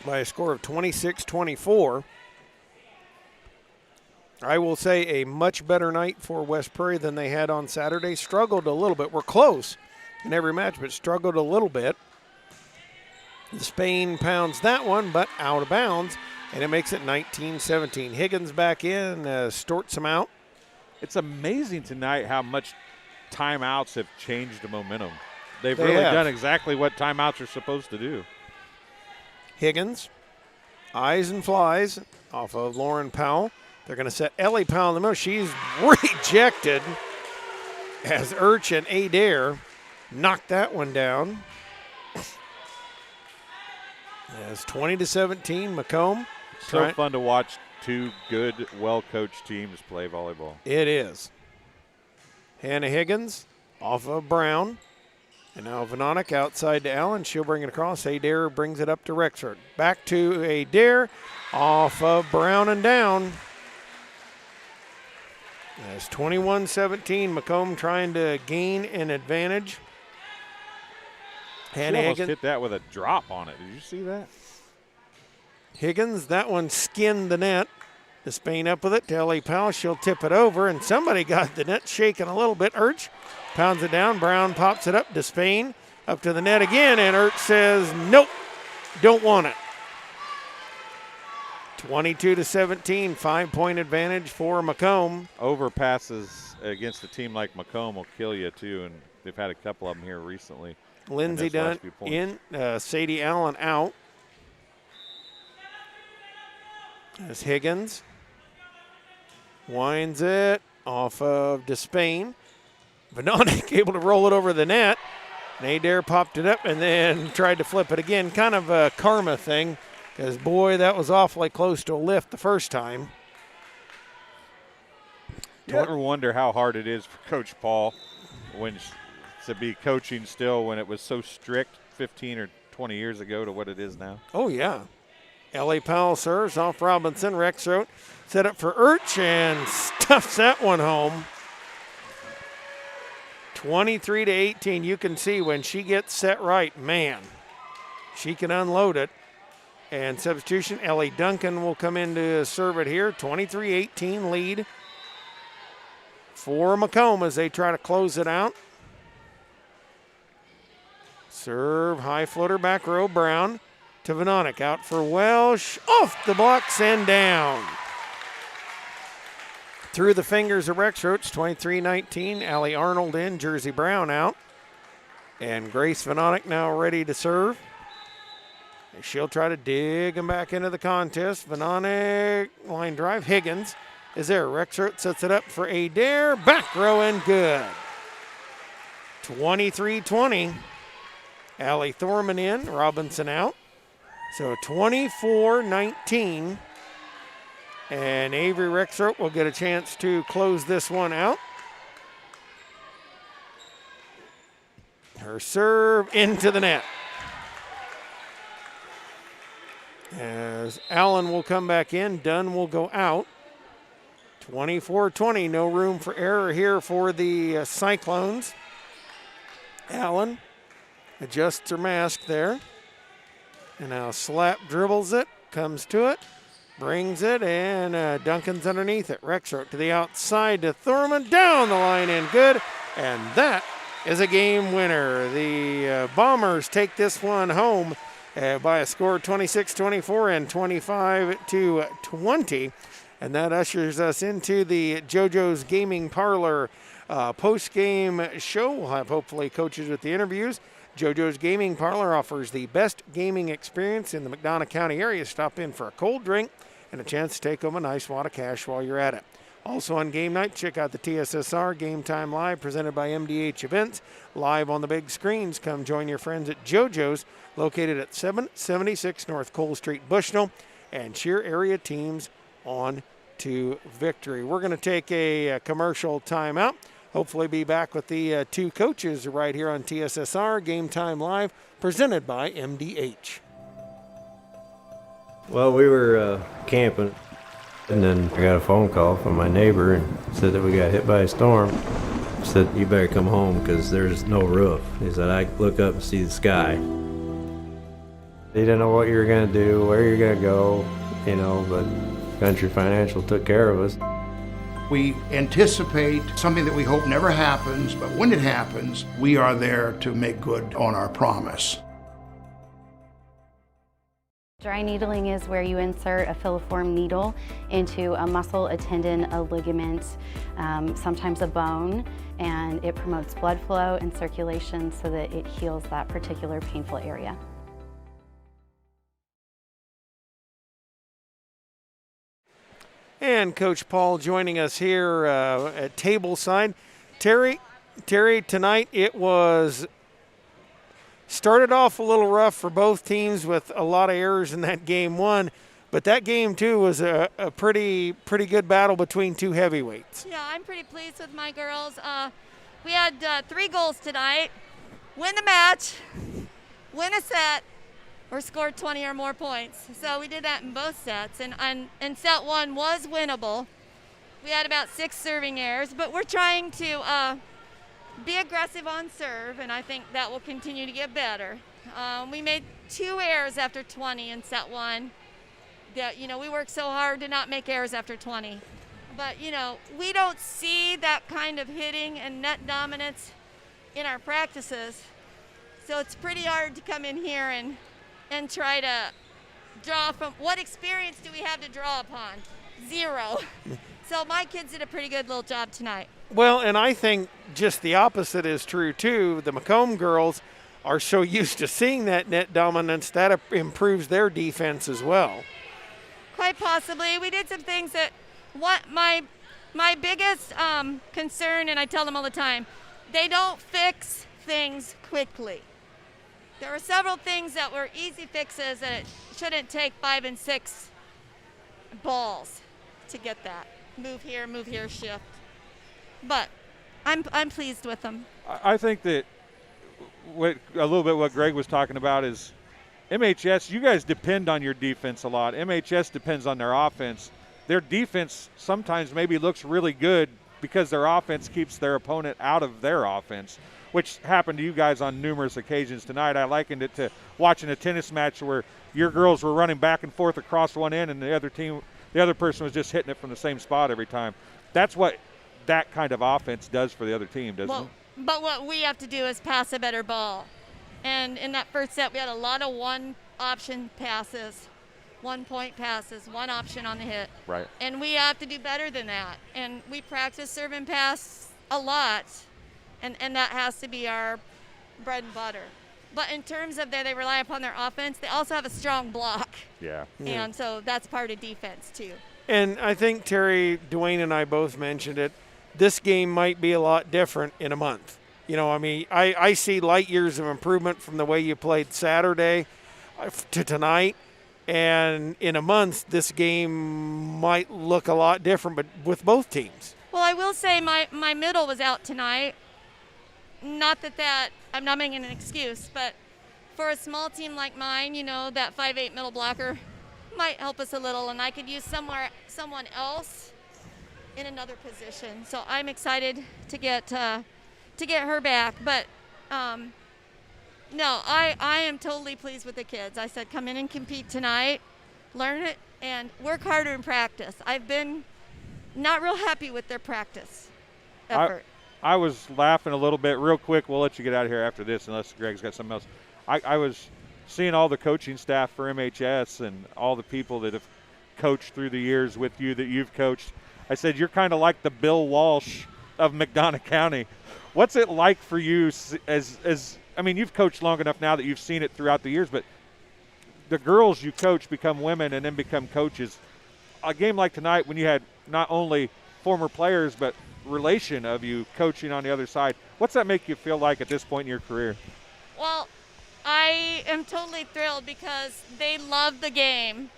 by a score of 26-24. I will say a much better night for West Prairie than they had on Saturday. Struggled a little bit. We're close in every match, but struggled a little bit. Spain pounds that one, but out of bounds, and it makes it 19-17. Higgins back in, Stortsom out. It's amazing tonight how much timeouts have changed the momentum. They've really done exactly what timeouts are supposed to do. Higgins, eyes and flies off of Lauren Powell. They're going to set Ellie Powell in the middle. She's rejected as Urch and Adair knocked that one down. It's 20-17, McComb. So fun to watch two good, well-coached teams play volleyball. It is. Hannah Higgins off of Brown. And now Vanonic outside to Allen. She'll bring it across. Adair brings it up to Rexford. Back to Adair off of Brown and down. It's 21-17. McComb trying to gain an advantage. She almost hit that with a drop on it. Did you see that? Higgins, that one skinned the net. Despain up with it to Ellie Powell. She'll tip it over, and somebody got the net shaking a little bit. Urch pounds it down. Brown pops it up. Despain up to the net again, and Urch says, nope, don't want it. 22-17, 5-point advantage for McComb. Overpasses against a team like McComb will kill you, too, and they've had a couple of them here recently. Lindsay Dunn in, Sadie Allen out. As Higgins winds it off of Despain. Vanonic able to roll it over the net. And Adair popped it up and then tried to flip it again. Kind of a karma thing, because, boy, that was awfully close to a lift the first time. You ever wonder how hard it is for Coach Paul to be coaching still when it was so strict 15 or 20 years ago to what it is now? Oh, yeah. Ellie Powell serves off Robinson. Rexroth set up for Urch and stuffs that one home. 23-18. You can see when she gets set right, man, she can unload it. And substitution, Ellie Duncan will come in to serve it here. 23-18 lead for Macomb as they try to close it out. Serve, high floater, back row, Brown to Vanonic, out for Welsh, off the blocks and down. Through the fingers of Rexroach, 23-19, Allie Arnold in, Jersey Brown out. And Grace Vanonic now ready to serve. And she'll try to dig him back into the contest. Vanonic, line drive, Higgins is there. Rexroach sets it up for Adair, back row and good. 23-20. Allie Thorman in, Robinson out. So 24-19. And Avery Rexroach will get a chance to close this one out. Her serve into the net. As Allen will come back in, Dunn will go out. 24-20, no room for error here for the Cyclones. Allen adjusts her mask there. And now Slap dribbles it, comes to it, brings it, and Duncan's underneath it. Rexroach to the outside to Thurman, down the line and good. And that is a game winner. The Bombers take this one home by a score of 26-24 and 25-20. And that ushers us into the JoJo's Gaming Parlor post-game show. We'll have hopefully coaches with the interviews. JoJo's Gaming Parlor offers the best gaming experience in the McDonough County area. Stop in for a cold drink and a chance to take home a nice wad of cash while you're at it. Also on game night, check out the TSSR Game Time Live presented by MDH Events. Live on the big screens, come join your friends at JoJo's, located at 776 North Cole Street, Bushnell, and cheer area teams on to victory. We're going to take a commercial timeout. Hopefully be back with the two coaches right here on TSSR Game Time Live, presented by MDH. Well, we were camping, and then I got a phone call from my neighbor and said that we got hit by a storm. Said, you better come home because there's no roof. He said, I look up and see the sky. He didn't know what you were going to do, where you're going to go, you know, but Country Financial took care of us. We anticipate something that we hope never happens, but when it happens, we are there to make good on our promise. Dry needling is where you insert a filiform needle into a muscle, a tendon, a ligament, sometimes a bone, and it promotes blood flow and circulation so that it heals that particular painful area. And Coach Paul joining us here at tableside. Terry, tonight it was started off a little rough for both teams with a lot of errors in that game one, but that game two was a pretty good battle between two heavyweights. Yeah, I'm pretty pleased with my girls. We had 3 goals tonight: win the match, win a set, or scored 20 or more points. So we did that in both sets, and set one was winnable. We had about 6 serving errors, but we're trying to be aggressive on serve, and I think that will continue to get better. We made 2 errors after 20 in set one. That, you know, we worked so hard to not make errors after 20. But, you know, we don't see that kind of hitting and net dominance in our practices. So it's pretty hard to come in here and try to draw from. What experience do we have to draw upon? 0. So my kids did a pretty good little job tonight. Well, and I think just the opposite is true too. The Macomb girls are so used to seeing that net dominance that improves their defense as well. Quite possibly. We did some things that, what my biggest concern, and I tell them all the time, they don't fix things quickly. There were several things that were easy fixes that it shouldn't take 5 and 6 balls to get that. Move here, shift. But I'm pleased with them. I think that a little bit what Greg was talking about is MHS, you guys depend on your defense a lot. MHS depends on their offense. Their defense sometimes maybe looks really good because their offense keeps their opponent out of their offense, which happened to you guys on numerous occasions tonight. I likened it to watching a tennis match where your girls were running back and forth across one end and the other person was just hitting it from the same spot every time. That's what that kind of offense does for the other team, doesn't it? But what we have to do is pass a better ball. And in that first set, we had a lot of one-option passes, one-point passes, one option on the hit. Right. And we have to do better than that. And we practice serve and pass a lot, and that has to be our bread and butter. But in terms of they rely upon their offense, they also have a strong block. Yeah. And so that's part of defense, too. And I think Terry, Dwayne, and I both mentioned it. This game might be a lot different in a month. You know, I mean, I see light years of improvement from the way you played Saturday to tonight. And in a month, this game might look a lot different, but with both teams. Well, I will say my middle was out tonight. Not that I'm not making an excuse, but for a small team like mine, you know, that 5'8" middle blocker might help us a little, and I could use someone else in another position. So I'm excited to get her back. But no, I am totally pleased with the kids. I said, come in and compete tonight, learn it, and work harder in practice. I've been not real happy with their practice effort. I was laughing a little bit real quick. We'll let you get out of here after this unless Greg's got something else. I was seeing all the coaching staff for MHS and all the people that have coached through the years with you that you've coached. I said, you're kind of like the Bill Walsh of McDonough County. What's it like for you as I mean, you've coached long enough now that you've seen it throughout the years, but the girls you coach become women and then become coaches. A game like tonight when you had not only former players but relation of you coaching on the other side, what's that make you feel like at this point in your career? Well, I am totally thrilled because they love the game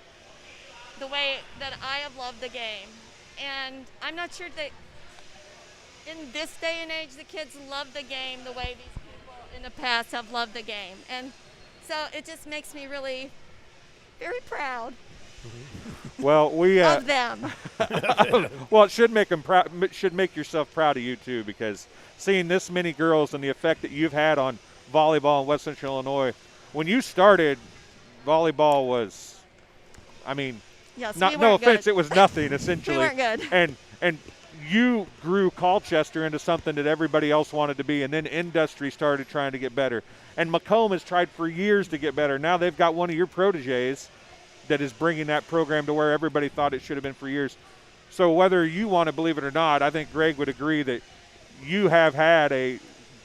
the way that I have loved the game. And I'm not sure that in this day and age the kids love the game the way these people in the past have loved the game. And so it just makes me really very proud. Well, of them. Well, it should make them proud. Should make yourself proud of you too, because seeing this many girls and the effect that you've had on volleyball in West Central Illinois. When you started, volleyball was, I mean, yes, no offense, it was nothing essentially. We weren't good. And you grew Colchester into something that everybody else wanted to be, and then industry started trying to get better. And Macomb has tried for years to get better. Now they've got one of your proteges that is bringing that program to where everybody thought it should have been for years. So whether you want to believe it or not, I think Greg would agree that you have had a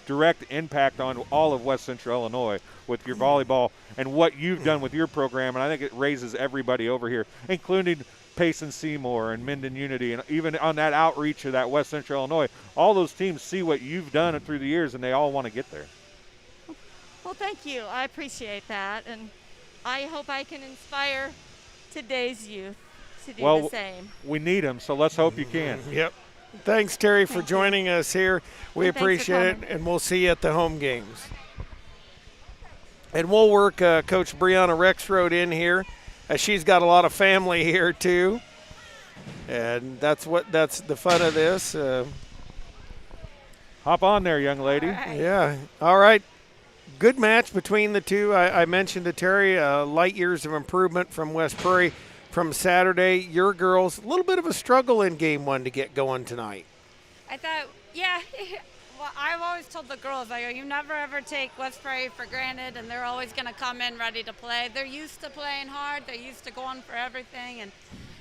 direct impact on all of West Central Illinois with your volleyball and what you've done with your program, and I think it raises everybody over here, including Payson Seymour and Minden Unity, and even on that outreach of that West Central Illinois, all those teams see what you've done through the years, and they all want to get there. Well, thank you. I appreciate that, and I hope I can inspire today's youth to do the same. We need them, so let's hope you can. Yep. Thanks, Terry, for joining us here. We appreciate it, and we'll see you at the home games. And we'll work Coach Brianna Rexroad in here, as she's got a lot of family here too, and that's the fun of this. Hop on there, young lady. Yeah. All right. Good match between the two. I mentioned to Terry light years of improvement from West Prairie from Saturday. Your girls, a little bit of a struggle in game one to get going tonight. I thought, yeah. Well, I've always told the girls, I go, you never ever take West Prairie for granted, and they're always going to come in ready to play. They're used to playing hard. They're used to going for everything, and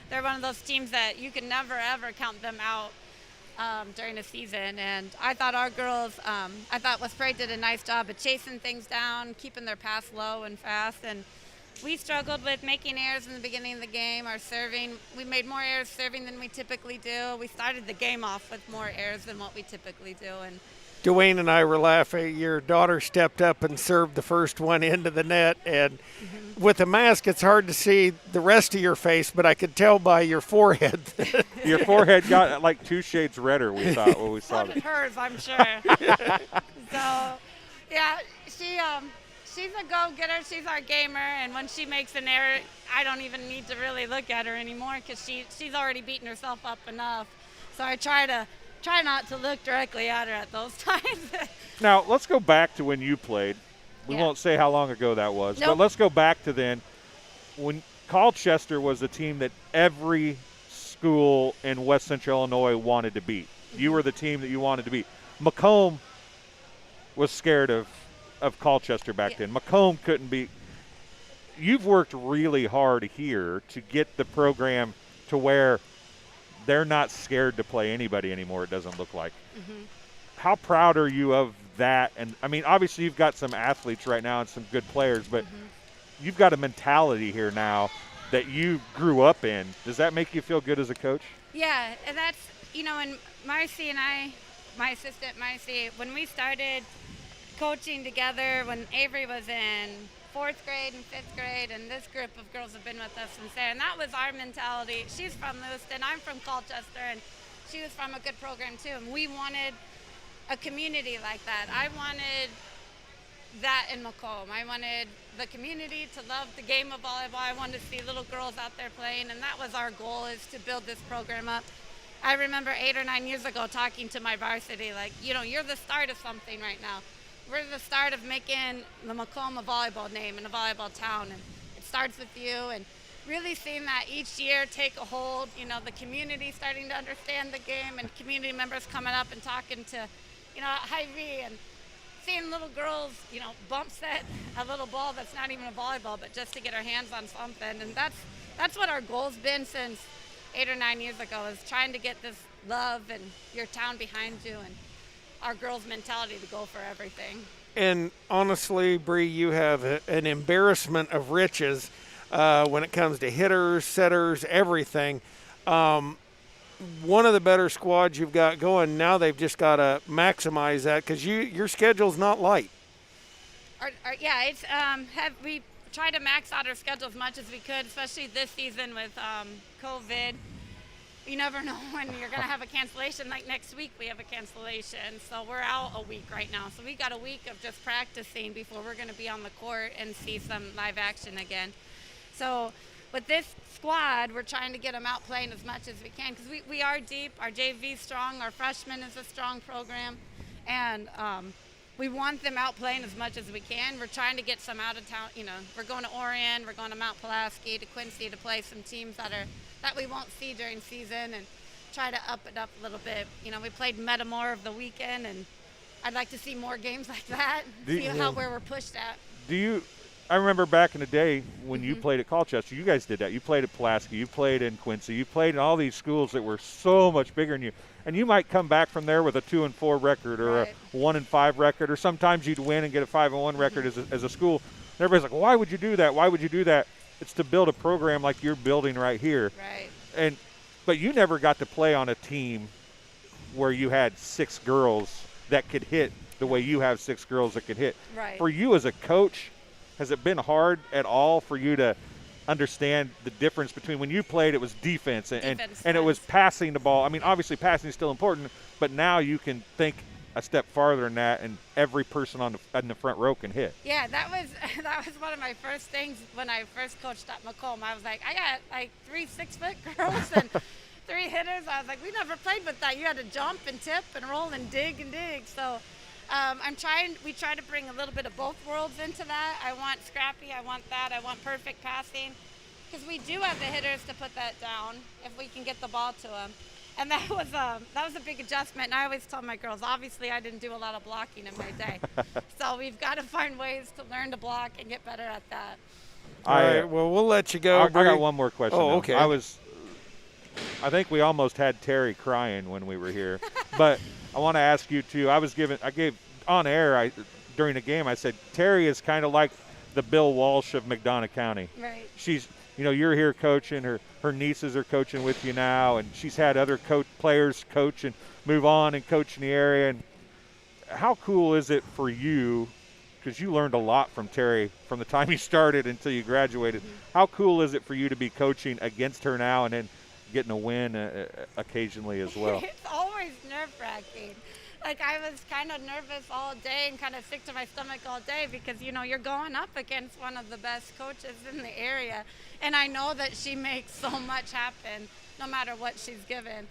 they're one of those teams that you can never ever count them out during the season. And I thought our girls, I thought West Prairie did a nice job of chasing things down, keeping their pass low and fast, and we struggled with making errors in the beginning of the game. Our serving, we made more errors serving than we typically do. We started the game off with more errors than what we typically do. And Dwayne and I were laughing. Your daughter stepped up and served the first one into the net, and with a mask, it's hard to see the rest of your face, but I could tell by your forehead. Your forehead got like 2 shades redder, we thought, when we saw it. Hers, I'm sure. So, yeah, she's a go-getter. She's our gamer, and when she makes an error, I don't even need to really look at her anymore because she's already beaten herself up enough. So I try to try not to look directly at her at those times. Now, let's go back to when you played. We Yeah. won't say how long ago that was, but Nope. let's go back to then. When Colchester was a team that every school in West Central Illinois wanted to beat. You were the team that you wanted to beat. Macomb was scared of Colchester back then. Macomb couldn't beat. You've worked really hard here to get the program to where they're not scared to play anybody anymore, it doesn't look like. How proud are you of that? And, I mean, obviously you've got some athletes right now and some good players, but you've got a mentality here now that you grew up in. Does that make you feel good as a coach? Yeah, and that's, you know, and Marcy and I, my assistant Marcy, when we started coaching together, when Avery was in 4th grade and 5th grade, and this group of girls have been with us since there, and that was our mentality. She's from Lewiston, I'm from Colchester, and she was from a good program too, and we wanted a community like that. I wanted that in Macomb. I wanted the community to love the game of volleyball. I wanted to see little girls out there playing, and that was our goal, is to build this program up. I remember 8 or 9 years ago talking to my varsity, like, you know, you're the start of something right now. We're the start of making the Macomb a volleyball name and a volleyball town, and it starts with you, and really seeing that each year take a hold, you know, the community starting to understand the game, and community members coming up and talking to, you know, Hy-Vee, and seeing little girls, you know, bump set a little ball that's not even a volleyball, but just to get our hands on something. And that's what our goal's been since 8 or 9 years ago, is trying to get this love and your town behind you, and our girls' mentality to go for everything. And honestly, Bree, you have an embarrassment of riches when it comes to hitters, setters, everything. One of the better squads you've got going. Now they've just got to maximize that, because your schedule's not light. Yeah, it's we try to max out our schedule as much as we could, especially this season with COVID. You never know when you're going to have a cancellation. Like next week we have a cancellation, so we're out a week right now. So we got a week of just practicing before we're going to be on the court and see some live action again. So with this squad, we're trying to get them out playing as much as we can, because we are deep. Our JV's strong. Our freshman is a strong program, and we want them out playing as much as we can. We're trying to get some out of town. You know, we're going to Orion, we're going to Mount Pulaski, to Quincy, to play some teams that we won't see during season, and try to up it up a little bit. You know, we played Metamore of the weekend, and I'd like to see more games like that. See where we're pushed at. I remember back in the day when you played at Colchester, you guys did that. You played at Pulaski, you played in Quincy, you played in all these schools that were so much bigger than you. And you might come back from there with a 2-4 record, or a 1-5 record, or sometimes you'd win and get a 5-1 record as a school. And everybody's like, well, why would you do that? Why would you do that? It's to build a program like you're building right here. Right. But you never got to play on a team where you had 6 girls that could hit the way you have 6 girls that could hit. Right. For you as a coach, has it been hard at all for you to understand the difference between when you played, it was defense and it was passing the ball? I mean, obviously passing is still important, but now you can think a step farther than that, and every person on the front row can hit. Yeah, that was one of my first things when I first coached at Macomb. I was like, I got like 3 6-foot girls and 3 hitters. I was like, we never played with that. You had to jump and tip and roll and dig and dig. So we try to bring a little bit of both worlds into that. I want scrappy, I want that, I want perfect passing, because we do have the hitters to put that down if we can get the ball to them. And that was a big adjustment. And I always tell my girls, obviously I didn't do a lot of blocking in my day. So we've got to find ways to learn to block and get better at that. All right, well, we'll let you go. I got one more question. Oh, okay. I think we almost had Terry crying when we were here. But I want to ask you too. I gave on air during the game, I said Terry is kind of like the Bill Walsh of McDonough County. Right. She's, you're here coaching, her nieces are coaching with you now, and she's had other players coach and move on and coach in the area. And how cool is it for you, because you learned a lot from Terry from the time you started until you graduated. How cool is it for you to be coaching against her now and then getting a win occasionally as well? It's always nerve-wracking. Like, I was kind of nervous all day and kind of sick to my stomach all day, because, you're going up against one of the best coaches in the area. And I know that she makes so much happen no matter what she's given.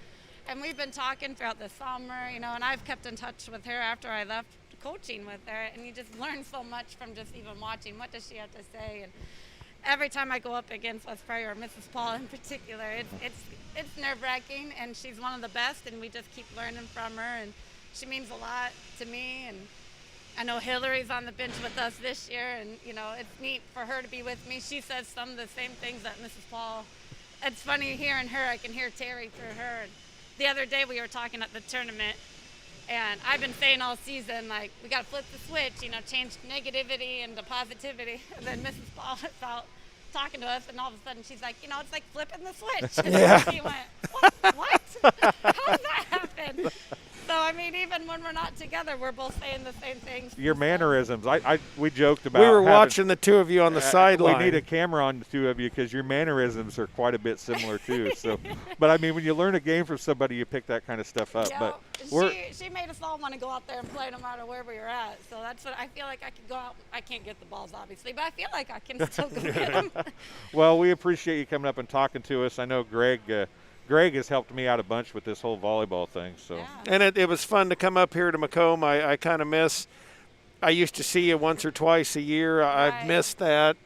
And we've been talking throughout the summer, you know, and I've kept in touch with her after I left coaching with her, and you just learn so much from just even watching. What does she have to say? And every time I go up against West Prairie or Mrs. Paul in particular, it's nerve-wracking, and she's one of the best, and we just keep learning from her, and she means a lot to me. And I know Hillary's on the bench with us this year, and you know, it's neat for her to be with me. She says some of the same things that Mrs. Paul. It's funny hearing her. I can hear Terry through her. And the other day we were talking at the tournament, and I've been saying all season, like, we got to flip the switch, you know, change negativity into positivity. And then Mrs. Paul was out talking to us, and all of a sudden she's like, you know, it's like flipping the switch. And Yeah. she went, what? How does that happen? So, I mean, even when we're not together, we're both saying the same things. Your mannerisms. We joked about. We were having- watching the two of you on the sideline. We need a camera on the two of you because your mannerisms are quite a bit similar too. So, but I mean, when you learn a game from somebody, you pick that kind of stuff up. Yeah, But she made us all want to go out there and play no matter where we were at. So that's what I feel like I could go out. I can't get the balls, obviously, but I feel like I can still go get them. Well, we appreciate you coming up and talking to us. I know Greg has helped me out a bunch with this whole volleyball thing. So, And it was fun to come up here to Macomb. I kind of miss. I used to see you once or twice a year. I've missed that.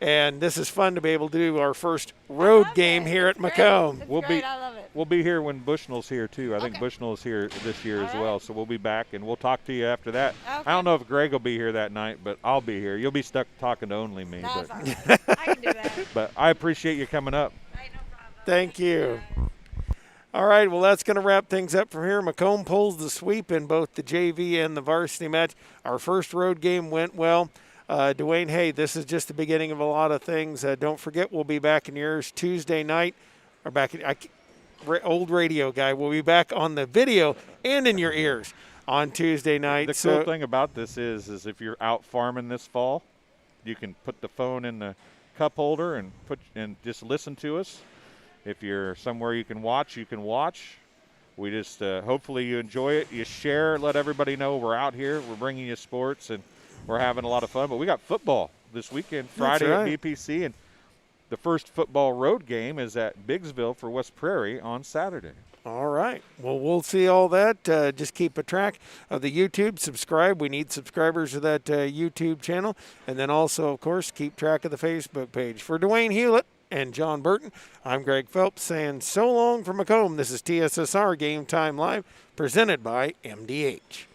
And this is fun to be able to do our first road game here at Macomb. We'll be here when Bushnell's here too. I think Bushnell's here this year as well. So we'll be back and we'll talk to you after that. I don't know if Greg will be here that night, but I'll be here. You'll be stuck talking to only me. That's But, all right. I can do that. but I appreciate you coming up. Thank you. All right, well, that's going to wrap things up from here. Macomb pulls the sweep in both the JV and the varsity match. Our first road game went well. Dwayne, hey, this is just the beginning of a lot of things. Don't forget, we'll be back in yours Tuesday night. Or back in, old radio guy. We'll be back on the video and in your ears on Tuesday night. The cool thing about this is if you're out farming this fall, you can put the phone in the cup holder and just listen to us. If you're somewhere you can watch, you can watch. We just hopefully you enjoy it. You share, let everybody know we're out here. We're bringing you sports, and we're having a lot of fun. But we got football this weekend, Friday at BPC, and the first football road game is at Biggsville for West Prairie on Saturday. All right. Well, we'll see all that. Just keep a track of the YouTube. Subscribe. We need subscribers to that YouTube channel. And then also, of course, keep track of the Facebook page. For Dwayne Hewlett and John Burton, I'm Greg Phelps saying so long from Macomb. This is TSSR Game Time Live, presented by MDH.